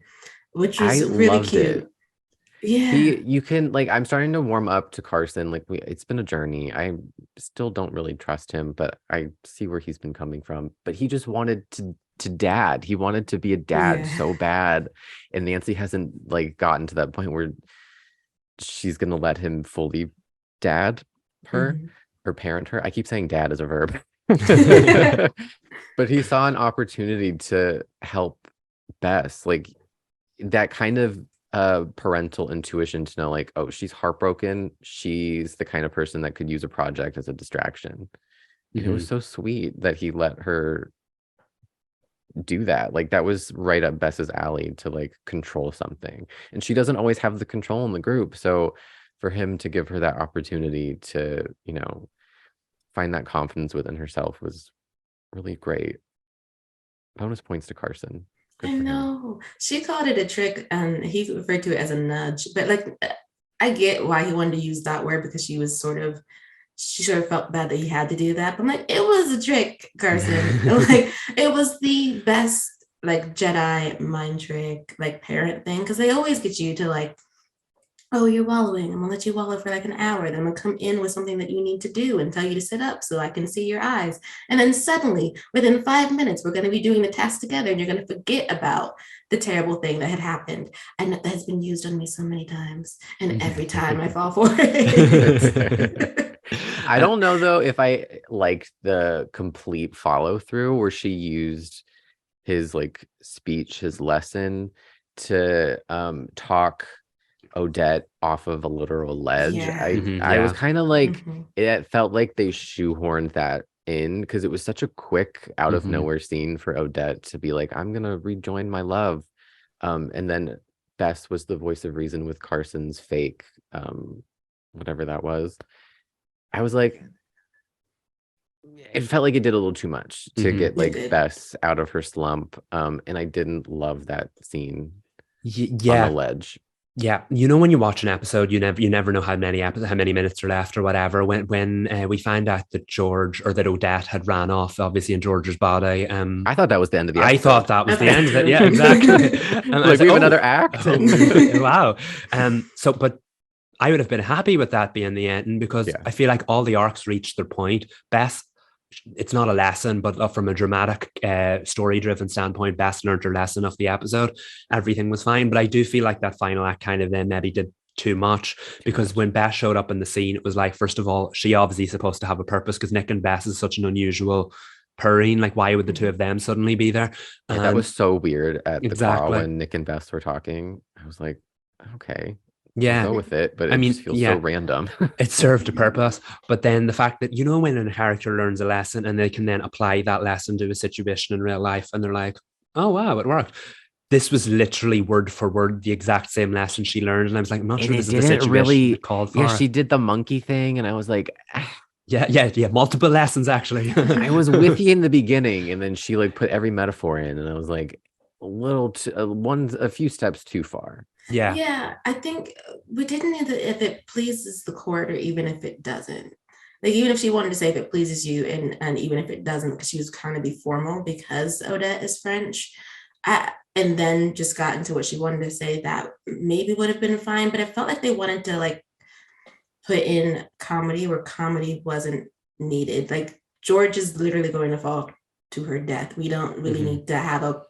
which was really cute. It. Yeah. You can I'm starting to warm up to Carson. It's been a journey. I still don't really trust him, but I see where he's been coming from. But he just wanted to dad. He wanted to be a dad so bad. And Nancy hasn't gotten to that point where she's gonna let him fully dad her or parent her. I keep saying dad as a verb. But he saw an opportunity to help Bess. That kind of parental intuition to know oh, she's heartbroken. She's the kind of person that could use a project as a distraction. And it was so sweet that he let her do that. That was right up Bess's alley to control something, and she doesn't always have the control in the group. So for him to give her that opportunity to find that confidence within herself was really great. Bonus points to Carson. I know. She called it a trick and he referred to it as a nudge, but I get why he wanted to use that word because she sort of felt bad that he had to do that. But I'm it was a trick, Carson. It was the best Jedi mind trick, parent thing. Cause they always get you to oh, you're wallowing. I'm gonna let you wallow for an hour. Then I'm gonna come in with something that you need to do and tell you to sit up so I can see your eyes. And then suddenly, within 5 minutes, we're gonna be doing the task together and you're gonna forget about the terrible thing that had happened. And that has been used on me so many times. And every time I fall for it. I don't know though if I liked the complete follow through where she used his speech, his lesson to talk Odette off of a literal ledge. I was kind of it felt like they shoehorned that in because it was such a quick out of nowhere scene for Odette to be I'm gonna rejoin my love, and then Bess was the voice of reason with Carson's fake whatever that was. I was it felt like it did a little too much to get Bess out of her slump, and I didn't love that scene on the ledge. Yeah, when you watch an episode, you never know how many minutes are left or whatever. When we find out that George or that Odette had ran off, obviously in George's body. I thought that was the end of the episode. I thought that was the end of it. Yeah, exactly. We have another act. Wow. But I would have been happy with that being the end because I feel like all the arcs reached their point. Bess, it's not a lesson, but from a dramatic story-driven standpoint, Bess learned her lesson of the episode. Everything was fine, but I do feel like that final act kind of then maybe did too much because when Bess showed up in the scene, it was first of all, she obviously supposed to have a purpose because Nick and Bess is such an unusual pairing. Why would the two of them suddenly be there? That was so weird at the call when Nick and Bess were talking. I was okay. Yeah. I'll go with it, but I it mean, just feels so random. It served a purpose. But then the fact that, when a character learns a lesson and they can then apply that lesson to a situation in real life and they're like, oh, wow, it worked. This was literally word for word the exact same lesson she learned. And I was like, I'm not sure this is the situation that called for. Yeah, she did the monkey thing. And I was like, Yeah. Multiple lessons, actually. I was with you in the beginning. And then she like put every metaphor in. And I was like, a few steps too far. Yeah, I think we didn't know that if it pleases the court or even if it doesn't. Like, even if she wanted to say if it pleases you and even if it doesn't, because she was trying to be formal because Odette is French. And then just got into what she wanted to say, that maybe would have been fine. But I felt like they wanted to like put in comedy where comedy wasn't needed. Like, George is literally going to fall to her death. We don't really need to have a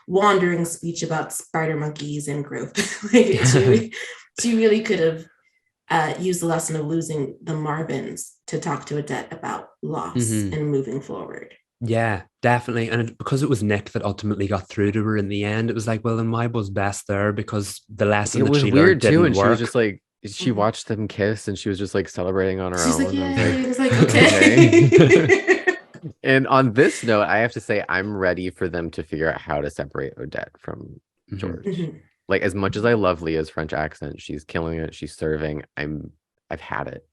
wandering speech about spider monkeys and growth. Like, she really could have used the lesson of losing the Marvins to talk to Odette about loss and moving forward. Yeah, definitely. And because it was Nick that ultimately got through to her in the end, it was like, well, then why was Bess there? Because the lesson that she learned didn't work. She was just like, she watched them kiss and she was just like celebrating on her own. She's like, yeah, it was like, okay. Okay. And on this note, I have to say, I'm ready for them to figure out how to separate Odette from George. Like, as much as I love Leah's French accent, she's killing it. She's serving. I've had it.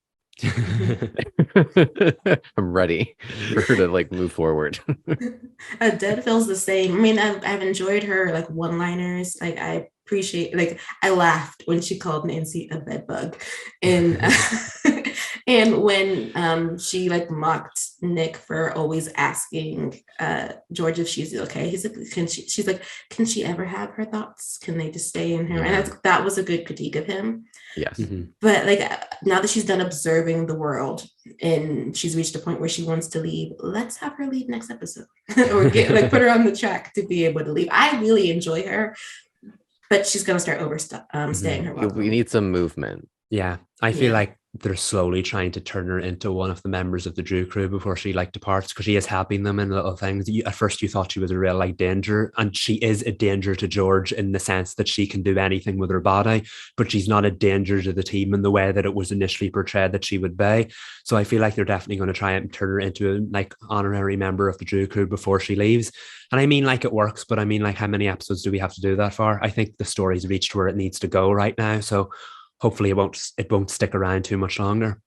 I'm ready for her to like move forward. Odette feels the same. I mean, I've enjoyed her like one-liners. Like, I appreciate, like, I laughed when she called Nancy a bedbug, and and when she like mocked Nick for always asking George if she's okay. He's like, she's like, can she ever have her thoughts? Can they just stay in her? And that was a good critique of him. Yes. But like, now that she's done observing the world and she's reached a point where she wants to leave, let's have her leave next episode or put her on the track to be able to leave. I really enjoy her, but she's going to start overstaying her welcome. We need some movement. Yeah, I feel like they're slowly trying to turn her into one of the members of the Drew crew before she like departs, because she is helping them in little things. At first you thought she was a real like danger, and she is a danger to George in the sense that she can do anything with her body, but she's not a danger to the team in the way that it was initially portrayed that she would be. So I feel like they're definitely going to try and turn her into a like honorary member of the Drew crew before she leaves. And I mean, like, it works, but I mean, like, how many episodes do we have to do that for? I think the story's reached where it needs to go right now, so hopefully it won't stick around too much longer.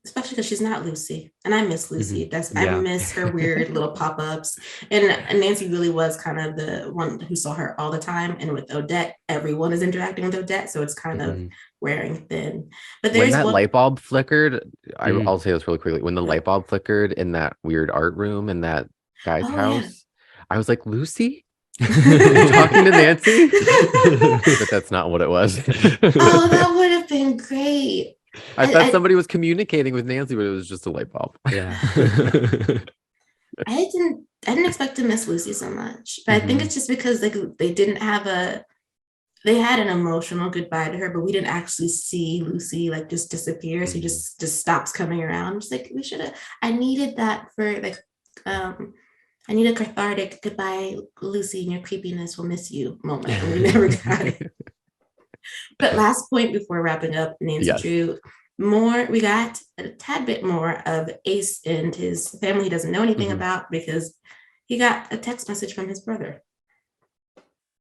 Especially because she's not Lucy, and I miss Lucy. I miss her weird little pop-ups, and Nancy really was kind of the one who saw her all the time. And with Odette, everyone is interacting with Odette, so it's kind of wearing thin. But there's when that light bulb flickered, I'll say this really quickly. When the light bulb flickered in that weird art room in that guy's house, I was like, Lucy? Talking to Nancy? But that's not what it was. Oh, that would have been great. I thought somebody was communicating with Nancy, but it was just a light bulb. Yeah. I didn't expect to miss Lucy so much, but I think it's just because like they had an emotional goodbye to her, but we didn't actually see Lucy like just disappear. So he just stops coming around. Just like, I needed that for like I need a cathartic goodbye, Lucy, and your creepiness will miss you moment. And we never got it. But last point before wrapping up, Nancy Drew, we got a tad bit more of Ace and his family he doesn't know anything about, because he got a text message from his brother.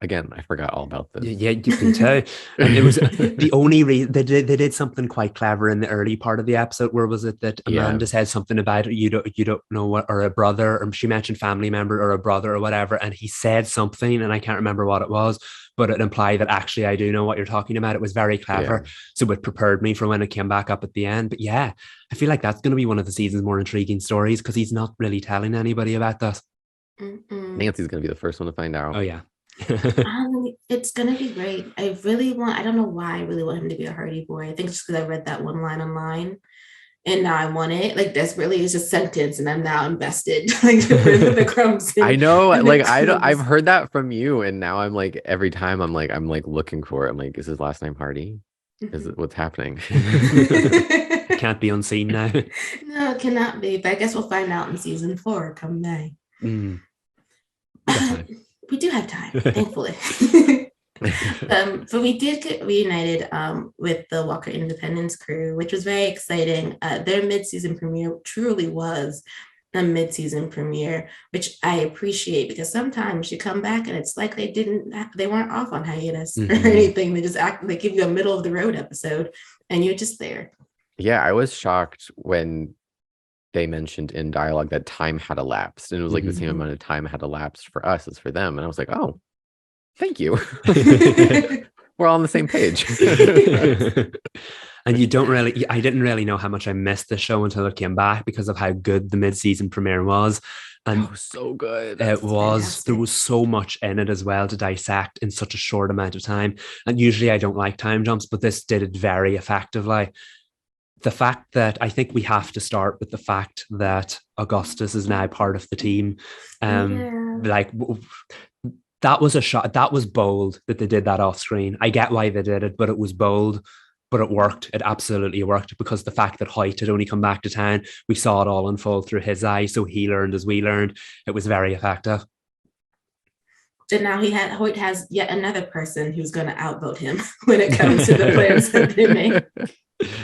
Again, I forgot all about this. Yeah, you can tell. And it was the only reason they did something quite clever in the early part of the episode. Where was it that Amanda said something about you don't know what, or a brother, or she mentioned family member or a brother or whatever, and he said something, and I can't remember what it was, but it implied that actually I do know what you're talking about. It was very clever, so it prepared me for when it came back up at the end. But yeah, I feel like that's going to be one of the season's more intriguing stories, because he's not really telling anybody about this. Nancy's going to be the first one to find out. Oh yeah. It's gonna be great. I don't know why I really want him to be a Hardy boy. I think it's because I read that one line online and now I want it. Like, desperately, it's just a sentence and I'm now invested. Like, the crumbs. I know, like I've heard that from you, and now I'm like, every time I'm like looking for it. I'm like, is his last name Hardy? Is it what's happening? It can't be unseen now. No, it cannot be, but I guess we'll find out in season 4 come May. Mm. We do have time, thankfully. But we did get reunited with the Walker Independence crew, which was very exciting. Their mid-season premiere truly was a mid-season premiere, which I appreciate because sometimes you come back and it's like they weren't off on hiatus or anything. They give you a middle of the road episode and you're just there. Yeah, I was shocked when they mentioned in dialogue that time had elapsed, and it was like the same amount of time had elapsed for us as for them. And I was like, oh, thank you. We're all on the same page. And I didn't really know how much I missed the show until it came back because of how good the mid-season premiere was. And it was so good. There was so much in it as well to dissect in such a short amount of time. And usually I don't like time jumps, but this did it very effectively. The fact that I think we have to start with the fact that Augustus is now part of the team. Like that was a shot. That was bold that they did that off screen. I get why they did it, but it was bold. But it worked. It absolutely worked because the fact that Hoyt had only come back to town, we saw it all unfold through his eyes. So he learned as we learned. It was very effective. And now Hoyt has yet another person who's going to outvote him when it comes to the plans that they make.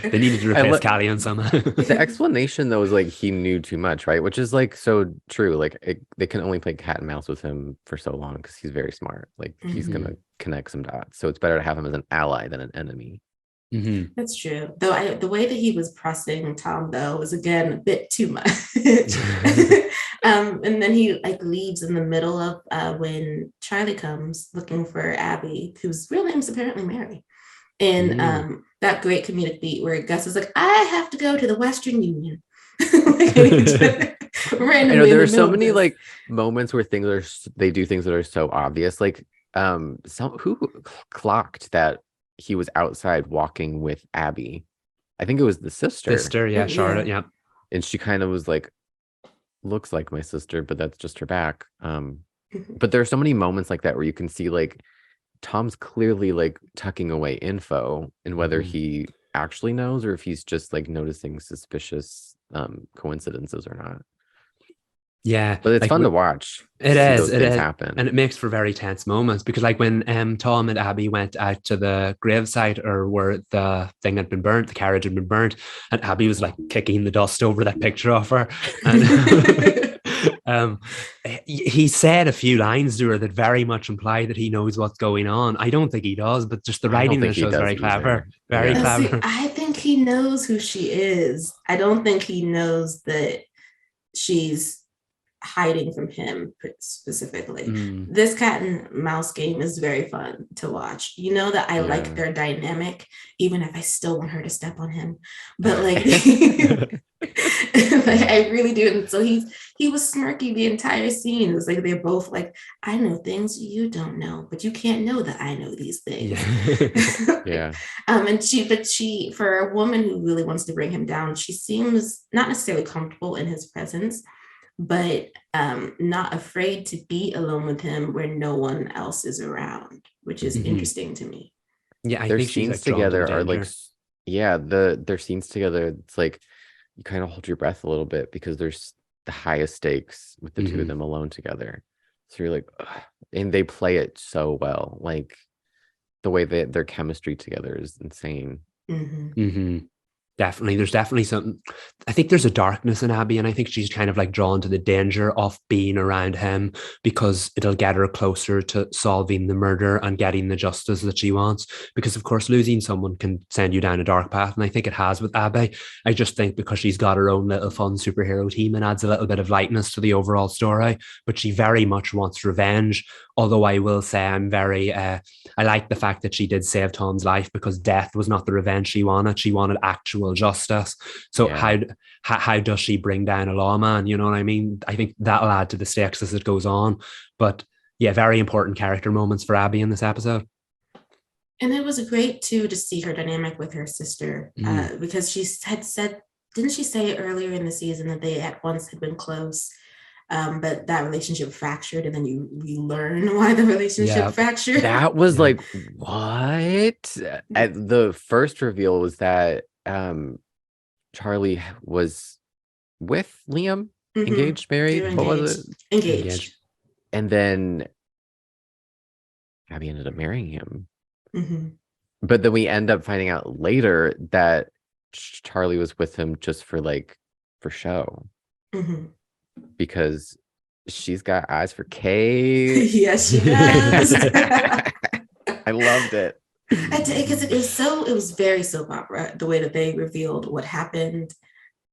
They needed to replace Callie somehow. The explanation though is like he knew too much, right? Which is like so true. Like they can only play cat and mouse with him for so long because he's very smart. Like he's gonna connect some dots. So it's better to have him as an ally than an enemy. That's true. Though the way that he was pressing Tom though was again a bit too much. And then he like leaves in the middle of when Charlie comes looking for Abby, whose real name's apparently Mary. And that great comedic beat where Gus is like, I have to go to the Western Union. I know there are so many like moments where they do things that are so obvious. Like who clocked that he was outside walking with Abby? I think it was the sister. Charlotte, yeah. And she kind of was like, looks like my sister, but that's just her back. But there are so many moments like that where you can see like Tom's clearly like tucking away info, and whether he actually knows or if he's just like noticing suspicious coincidences or not. Yeah, but it's fun to watch. It is happen, and it makes for very tense moments because, like, when Tom and Abby went out to the gravesite or where the thing had been burnt, the carriage had been burnt, and Abby was like kicking the dust over that picture of her, and he said a few lines to her that very much imply that he knows what's going on. I don't think he does, but just the writing in the show is very clever, clever. See, I think he knows who she is. I don't think he knows that she's hiding from him specifically. This cat and mouse game is very fun to watch. You know that I like their dynamic, even if I still want her to step on him. But like, like I really do. And so he was smirky the entire scene. It was like they're both like, I know things you don't know, but you can't know that I know these things. Yeah. And she for a woman who really wants to bring him down, she seems not necessarily comfortable in his presence, but not afraid to be alone with him where no one else is around, which is interesting to me. Yeah, their scenes together are like, their scenes together, it's like you kind of hold your breath a little bit because there's the highest stakes with the two of them alone together. So you're like, ugh. And they play it so well. Like the way that their chemistry together is insane. Definitely. There's definitely something. I think there's a darkness in Abby, and I think she's kind of like drawn to the danger of being around him because it'll get her closer to solving the murder and getting the justice that she wants. Because, of course, losing someone can send you down a dark path, and I think it has with Abby. I just think because she's got her own little fun superhero team and adds a little bit of lightness to the overall story, but she very much wants revenge. Although I will say I'm very, I like the fact that she did save Tom's life because death was not the revenge she wanted. She wanted actual justice. So how does she bring down a lawman? You know what I mean? I think that'll add to the stakes as it goes on. But yeah, very important character moments for Abby in this episode. And it was great too to see her dynamic with her sister because she had said, didn't she say earlier in the season that they at once had been close? But that relationship fractured, and then you relearn why the relationship fractured. That was like, what? At the first reveal was that Charlie was with Liam, engaged, married. What was it? Engaged. And then Abby ended up marrying him. Mm-hmm. But then we end up finding out later that Charlie was with him just for show. Mm-hmm. Because she's got eyes for Kate. Yes, she does. I loved it. Because it was very soap opera, the way that they revealed what happened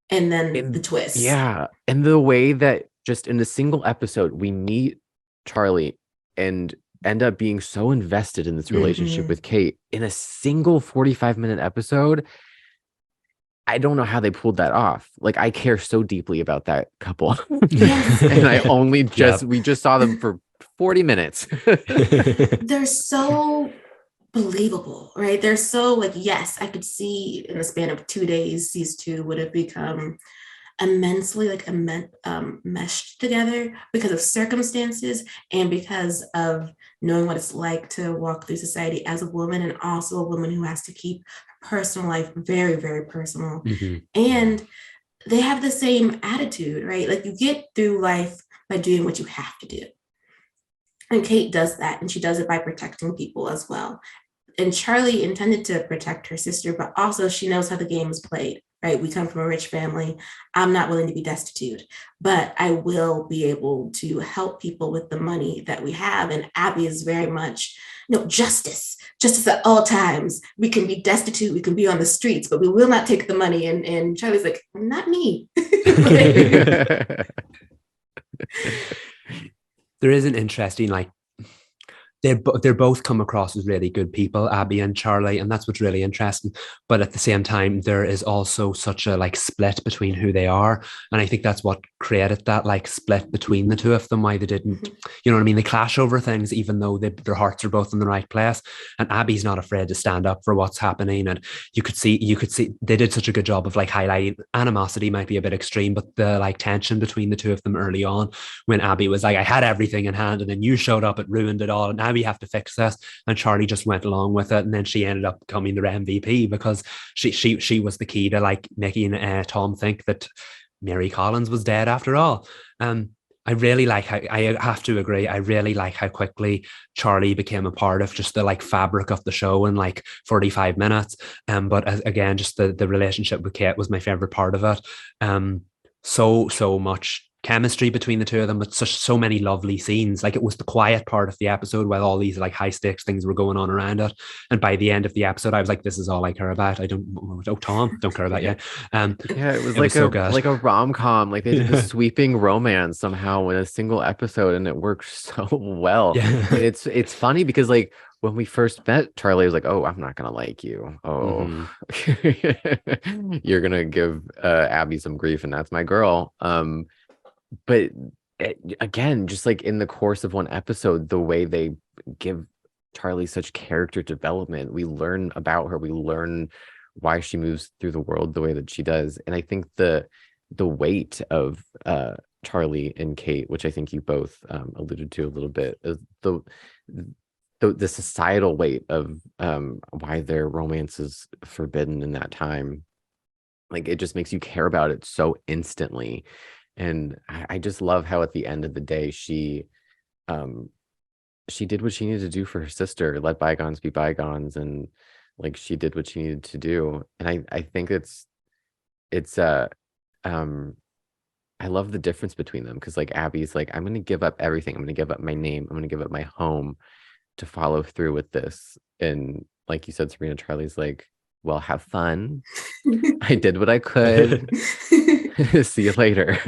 and then the twist. Yeah. And the way that just in a single episode, we meet Charlie and end up being so invested in this relationship with Kate in a single 45-minute episode. I don't know how they pulled that off. Like, I care so deeply about that couple. Yes. And I only we just saw them for 40 minutes. They're so believable, right? They're so yes, I could see in the span of 2 days, these two would have become immensely meshed together because of circumstances and because of knowing what it's like to walk through society as a woman, and also a woman who has to keep her personal life very, very personal. And they have the same attitude, right? Like, you get through life by doing what you have to do. And Kate does that, and she does it by protecting people as well. And Charlie intended to protect her sister, but also she knows how the game is played, right? We come from a rich family. I'm not willing to be destitute, but I will be able to help people with the money that we have. And Abby is very much, justice at all times. We can be destitute, we can be on the streets, but we will not take the money. And Charlie's like, not me. There is an interesting, they're both come across as really good people, Abby and Charlie, and that's what's really interesting. But at the same time, there is also such a split between who they are, and I think that's what created that split between the two of them. Why they didn't, you know what I mean? They clash over things, even though their hearts are both in the right place. And Abby's not afraid to stand up for what's happening, and you could see they did such a good job of highlighting animosity. Might be a bit extreme, but the tension between the two of them early on, when Abby was like, I had everything in hand, and then you showed up, it ruined it all, and now we have to fix this. And Charlie just went along with it, and then she ended up becoming their MVP because she was the key to making Tom think that Mary Collins was dead after all. I really I have to agree, I really like how quickly Charlie became a part of just the fabric of the show in 45 minutes. But again, just the relationship with Kate was my favorite part of it. So much chemistry between the two of them, but so many lovely scenes. It was the quiet part of the episode while all these high stakes things were going on around it. And by the end of the episode, I was like, this is all I care about. Tom, don't care about you. It was so good. Like a rom-com. They did a sweeping romance somehow in a single episode, and it worked so well. And it's funny because when we first met Charlie, was like, oh, I'm not gonna like you. Oh, you're gonna give Abby some grief, and that's my girl. But again, just in the course of one episode, the way they give Charlie such character development, we learn about her, we learn why she moves through the world the way that she does. And I think the weight of Charlie and Kate, which I think you both alluded to a little bit, is the societal weight of why their romance is forbidden in that time. It just makes you care about it so instantly. And I just love how at the end of the day, she did what she needed to do for her sister, let bygones be bygones. And she did what she needed to do. And I think I love the difference between them. Cause Abby's I'm going to give up everything. I'm going to give up my name. I'm going to give up my home to follow through with this. And like you said, Sabrina, Charlie's well, have fun. I did what I could. See you later.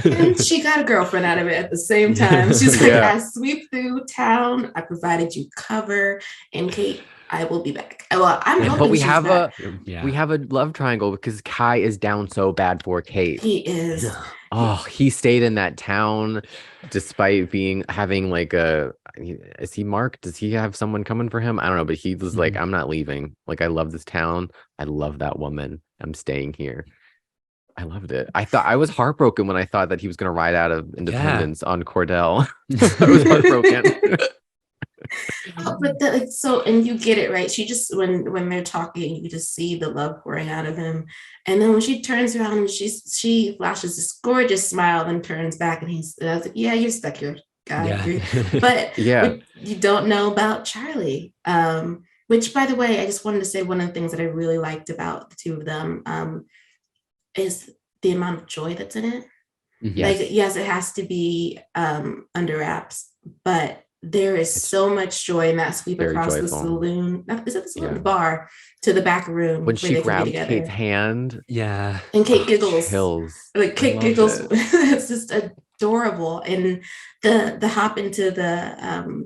And she got a girlfriend out of it at the same time. She's like, I sweep through town. I provided you cover. And Kate, I will be back. Well, I'm hoping we she's have back. We have a love triangle because Kai is down so bad for Kate. He is. Oh, he stayed in that town despite having is he Mark? Does he have someone coming for him? I don't know, but he was I'm not leaving. I love this town. I love that woman. I'm staying here. I loved it. I was heartbroken when I thought that he was going to ride out of Independence on Cordell. I was heartbroken. But and you get it, right? She just when they're talking, you just see the love pouring out of him. And then when she turns around and she flashes this gorgeous smile and turns back, and I was like, yeah, you're stuck here. I Yeah. agree. But Yeah. what you don't know about Charlie, which, by the way, I just wanted to say one of the things that I really liked about the two of them is the amount of joy that's in it. Yes. Like, yes, it has to be under wraps, but there is so much joy in that sweep very across the joyful. saloon. Is it the saloon? Yeah. The bar to the back room When where she they can be grabbed together. Kate's hand, Yeah. And Kate giggles. Chills. Like I Kate loved giggles. it. It's just adorable. And the hop into the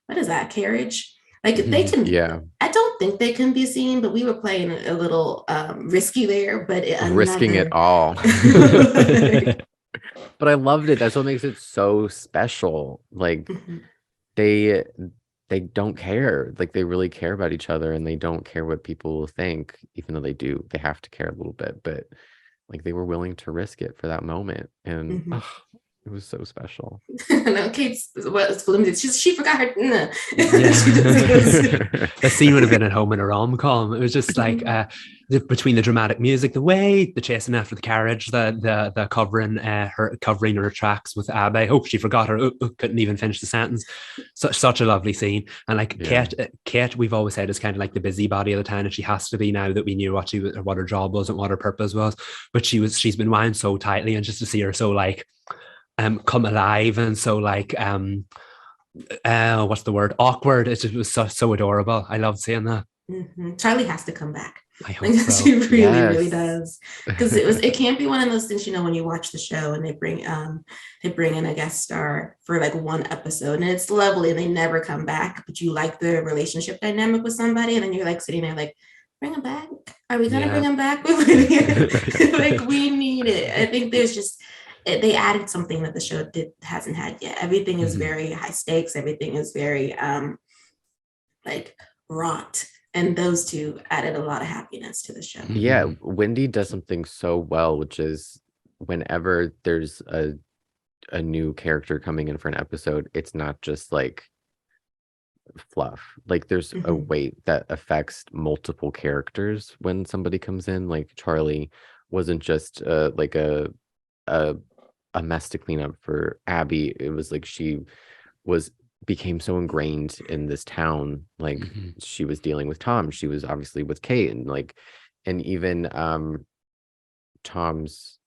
what is that, carriage? Like they can. Yeah. I don't think they can be seen, but we were playing a little risky there. But Risking it all. But I loved it. That's what makes it so special. Like Mhm. they don't care. Like they really care about each other, and they don't care what people will think, even though they do. They have to care a little bit, but like they were willing to risk it for that moment, and Mhm. it was so special. No, Kate's she forgot her. Yeah. She just The scene would have been at home in a rom-com. It was just like between the dramatic music, the way the chasing after the carriage, the covering her tracks with Abby. Oh, she forgot her. Couldn't even finish the sentence. Such a lovely scene. And like Yeah. Kate, we've always said is kind of like the busybody of the town, and she has to be now that we knew what her job was and what her purpose was. But she's been wound so tightly, and just to see her so like come alive and so like what's the word, awkward, it was so adorable. I loved seeing that. Mm-hmm. Charlie has to come back. I hope so. She really Yes. really does, because it can't be one of those things, you know, when you watch the show and they bring in a guest star for like one episode and it's lovely and they never come back, but you like the relationship dynamic with somebody, and then you're like sitting there like, bring him back, are we gonna bring him back? Like we need it. I think there's just they added something that the show hasn't had yet. Everything is very high stakes. Everything is very like wrought, and those two added a lot of happiness to the show. Yeah, Wendy does something so well, which is whenever there's a new character coming in for an episode, it's not just like fluff. Like there's a weight that affects multiple characters when somebody comes in. Like Charlie wasn't just like a mess to clean up for Abby. It was like she became so ingrained in this town. Like she was dealing with Tom, she was obviously with Kate, and even Tom's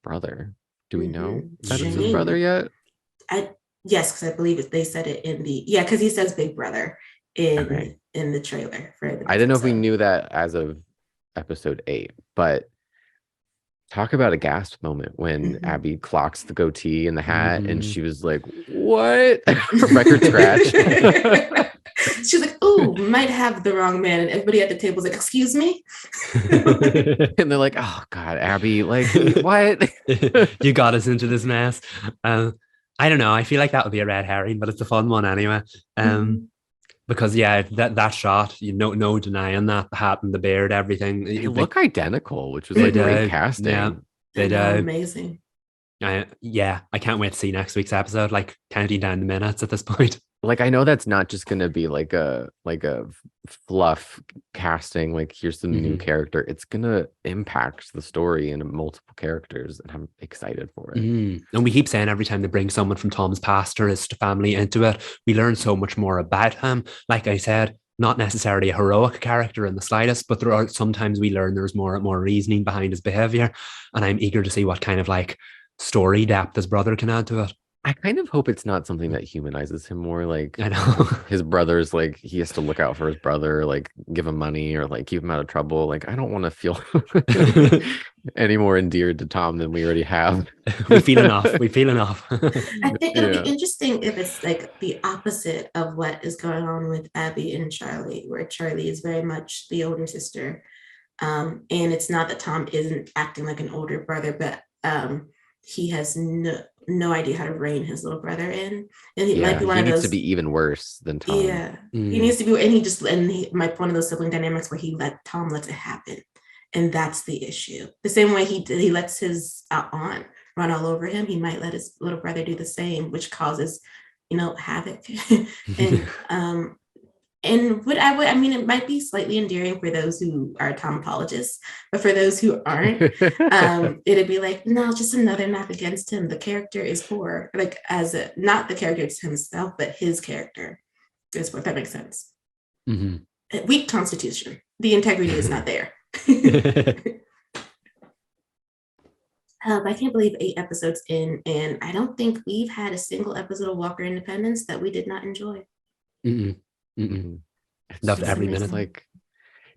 brother. Do we know that it's his brother yet? Yes, because I believe they said it in because he says big brother in the trailer for the I didn't know if we knew that as of episode 8, but talk about a gasp moment when Abby clocks the goatee and the hat, and she was like, "What?" Record scratch. She's like, "Ooh, might have the wrong man," and everybody at the table is like, "Excuse me," and they're like, "Oh God, Abby, like what? You got us into this mess." I don't know. I feel like that would be a red herring, but it's a fun one anyway. Because that shot, no denying that, the hat and the beard, everything. They look identical, which was like great casting. Yeah, they do. Amazing. I can't wait to see next week's episode. Like counting down the minutes at this point. Like I know that's not just gonna be like a fluff casting. Like here's some new character. It's gonna impact the story in multiple characters, and I'm excited for it. And we keep saying every time they bring someone from Tom's past or his family into it, we learn so much more about him. Like I said, not necessarily a heroic character in the slightest, but sometimes we learn there's more reasoning behind his behavior, and I'm eager to see what kind of like story depth his brother can add to it. I kind of hope it's not something that humanizes him more. Like I know his brother's like he has to look out for his brother, like give him money or like keep him out of trouble. Like I don't want to feel any more endeared to Tom than we already have. We feel enough. I think it'll be interesting if it's like the opposite of what is going on with Abby and Charlie, where Charlie is very much the older sister. And it's not that Tom isn't acting like an older brother, but he has no idea how to rein his little brother in, and he might be one of those. He needs to be even worse than Tom. He needs to be, and he might be one of those sibling dynamics where Tom lets it happen, and that's the issue. The same way he lets his aunt run all over him, he might let his little brother do the same, which causes havoc. And I mean, it might be slightly endearing for those who are Tomapologists, but for those who aren't, it'd be like, no, just another knock against him. The character is poor, like not the character himself, but his character is poor. If that makes sense. Mm-hmm. Weak constitution. The integrity is not there. I can't believe 8 episodes in, and I don't think we've had a single episode of Walker Independence that we did not enjoy. Loved every minute. Like,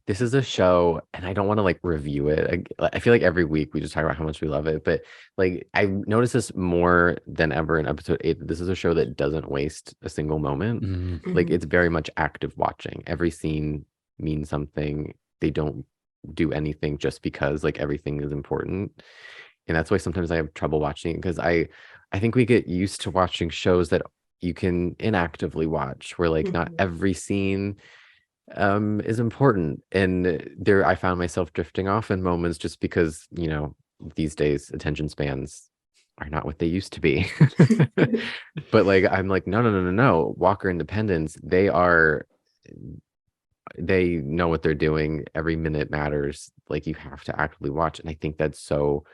this is a show, and I don't want to like review it. I feel like every week we just talk about how much we love it, but like I noticed this more than ever in episode 8. That this is a show that doesn't waste a single moment. Like, it's very much active watching. Every scene means something. They don't do anything just because like everything is important, and that's why sometimes I have trouble watching it, because I think we get used to watching shows that you can inactively watch, where like not every scene is important, and there I found myself drifting off in moments just because, you know, these days attention spans are not what they used to be. But like I'm like, no, Walker Independence, they know what they're doing. Every minute matters. Like, you have to actively watch, and I think that's so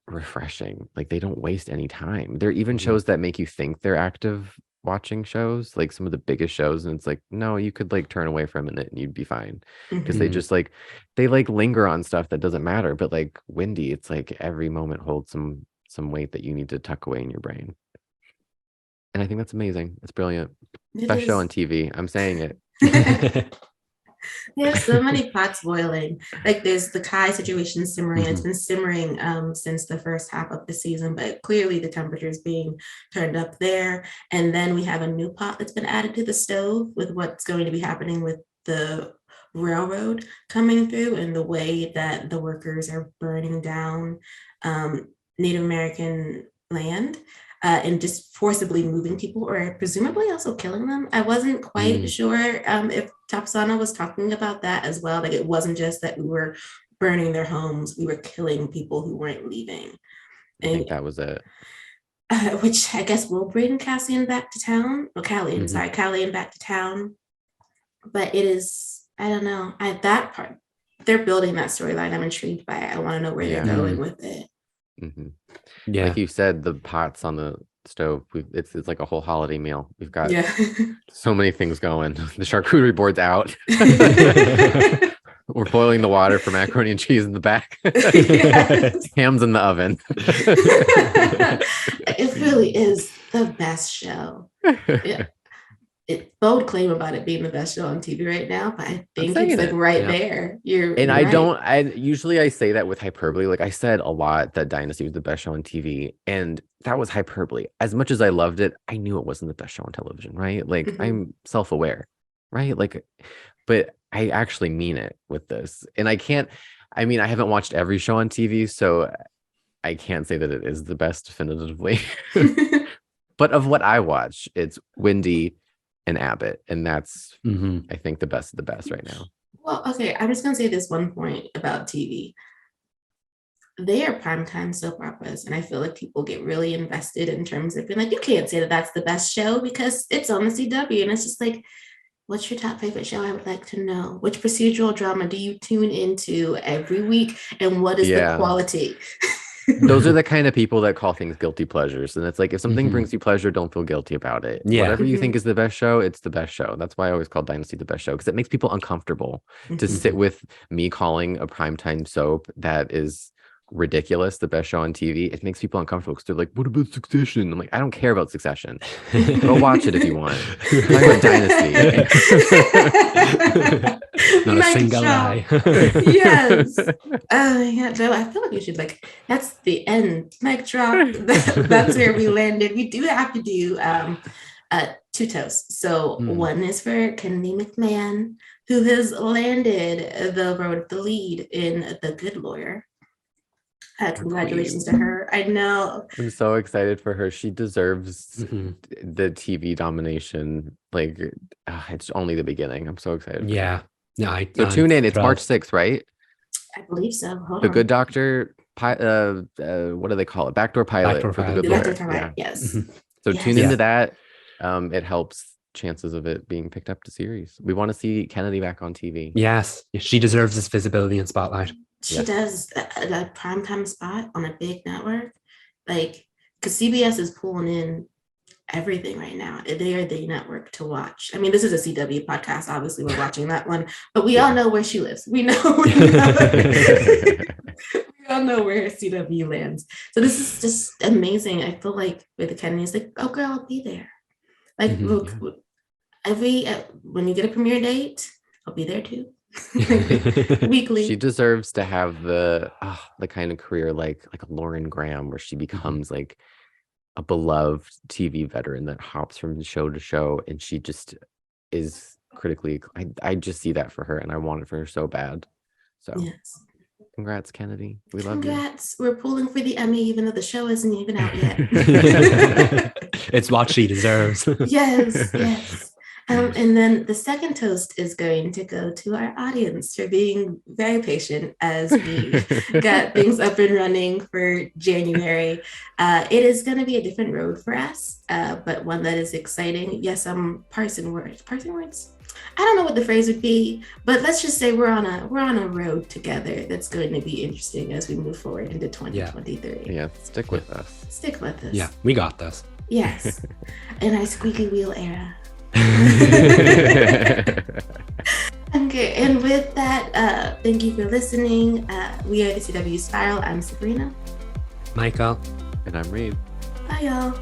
refreshing. Like, they don't waste any time. There are even shows that make you think they're active watching shows, like some of the biggest shows, and it's like, no, you could like turn away for a minute and you'd be fine, because they just like they like linger on stuff that doesn't matter. But like Wendy, it's like every moment holds some weight that you need to tuck away in your brain, and I think that's amazing. It's brilliant. Best show on TV. I'm saying it. There's so many pots boiling. Like, there's the Kai situation simmering. It's been simmering since the first half of the season, but clearly the temperature is being turned up there. And then we have a new pot that's been added to the stove with what's going to be happening with the railroad coming through, and the way that the workers are burning down Native American land. And just forcibly moving people, or presumably also killing them. I wasn't quite sure if Tapsana was talking about that as well. Like, it wasn't just that we were burning their homes, we were killing people who weren't leaving. I think that was it. Which I guess will bring Cassian back to town. Well, Callian back to town. But it is, I don't know. That part, they're building that storyline. I'm intrigued by it. I want to know where they're going with it. Yeah, like you said, the pots on the stove, it's like a whole holiday meal. We've got so many things going. The charcuterie board's out. We're boiling the water for macaroni and cheese in the back. Ham's in the oven. It really is the best show. Bold claim about it being the best show on TV right now, but I think it's like there. You're right. I usually say that with hyperbole. Like, I said a lot that Dynasty was the best show on TV, and that was hyperbole. As much as I loved it, I knew it wasn't the best show on television, right? Like, I'm self-aware, right? Like, but I actually mean it with this. And I haven't watched every show on TV, so I can't say that it is the best definitively. But of what I watch, it's Wendy and Abbott, and that's I think the best of the best right now. Well, okay, I'm just gonna say this one point about TV. They are primetime soap operas, and I feel like people get really invested in terms of being like, you can't say that that's the best show because it's on the CW, and it's just like, what's your top favorite show? I would like to know. Which procedural drama do you tune into every week, and what is the quality? Those are the kind of people that call things guilty pleasures. And it's like, if something brings you pleasure, don't feel guilty about it. Whatever you think is the best show, it's the best show. That's why I always call Dynasty the best show, because it makes people uncomfortable to sit with me calling a primetime soap that is ridiculous the best show on TV. It makes people uncomfortable because they're like, what about Succession? I'm like, I don't care about Succession. Go watch it if you want. I'm talking about Dynasty. Not a single lie. Yes. Joe, I feel like we should that's the end. Mic drop. That's where we landed. We do have to do two toasts. So one is for Kennedy McMann, who has landed the road of the lead in The Good Lawyer. Congratulations to her. I know. I'm so excited for her. She deserves the TV domination. It's only the beginning. I'm so excited. Yeah. So tune in. It's March 6th, right? I believe so. Hold on. The Good Doctor. What do they call it? Backdoor pilot. Backdoor pilot. Backdoor pilot. Yes. So tune into that. It helps chances of it being picked up to series. We want to see Kennedy back on TV. Yes, she deserves this visibility and spotlight. She does a primetime spot on a big network, like, because CBS is pulling in everything right now. They are the network to watch. I mean, this is a CW podcast. Obviously, we're watching that one, but we all know where she lives. We know. We all know where CW lands. So this is just amazing. I feel like with the Kennedys, like, oh girl, I'll be there. Like, look, when you get a premiere date, I'll be there too. Weekly. She deserves to have the kind of career like a Lauren Graham, where she becomes like a beloved TV veteran that hops from show to show, and she just is critically. I just see that for her, and I want it for her so bad. So yes. Congrats, Kennedy. We love you. Congrats. We're pulling for the Emmy, even though the show isn't even out yet. It's what she deserves. Yes. And then the second toast is going to go to our audience for being very patient as we got things up and running for January. It is going to be a different road for us, but one that is exciting. Yes, I'm parsing words. Parsing words? I don't know what the phrase would be, but let's just say we're on a road together that's going to be interesting as we move forward into 2023. Yeah, stick with us. Stick with us. Yeah, we got this. Yes. In our squeaky wheel era. Okay, and with that, thank you for listening. We are the CW Spiral. I'm Sabrina. Michael. And I'm Reed. Bye, y'all.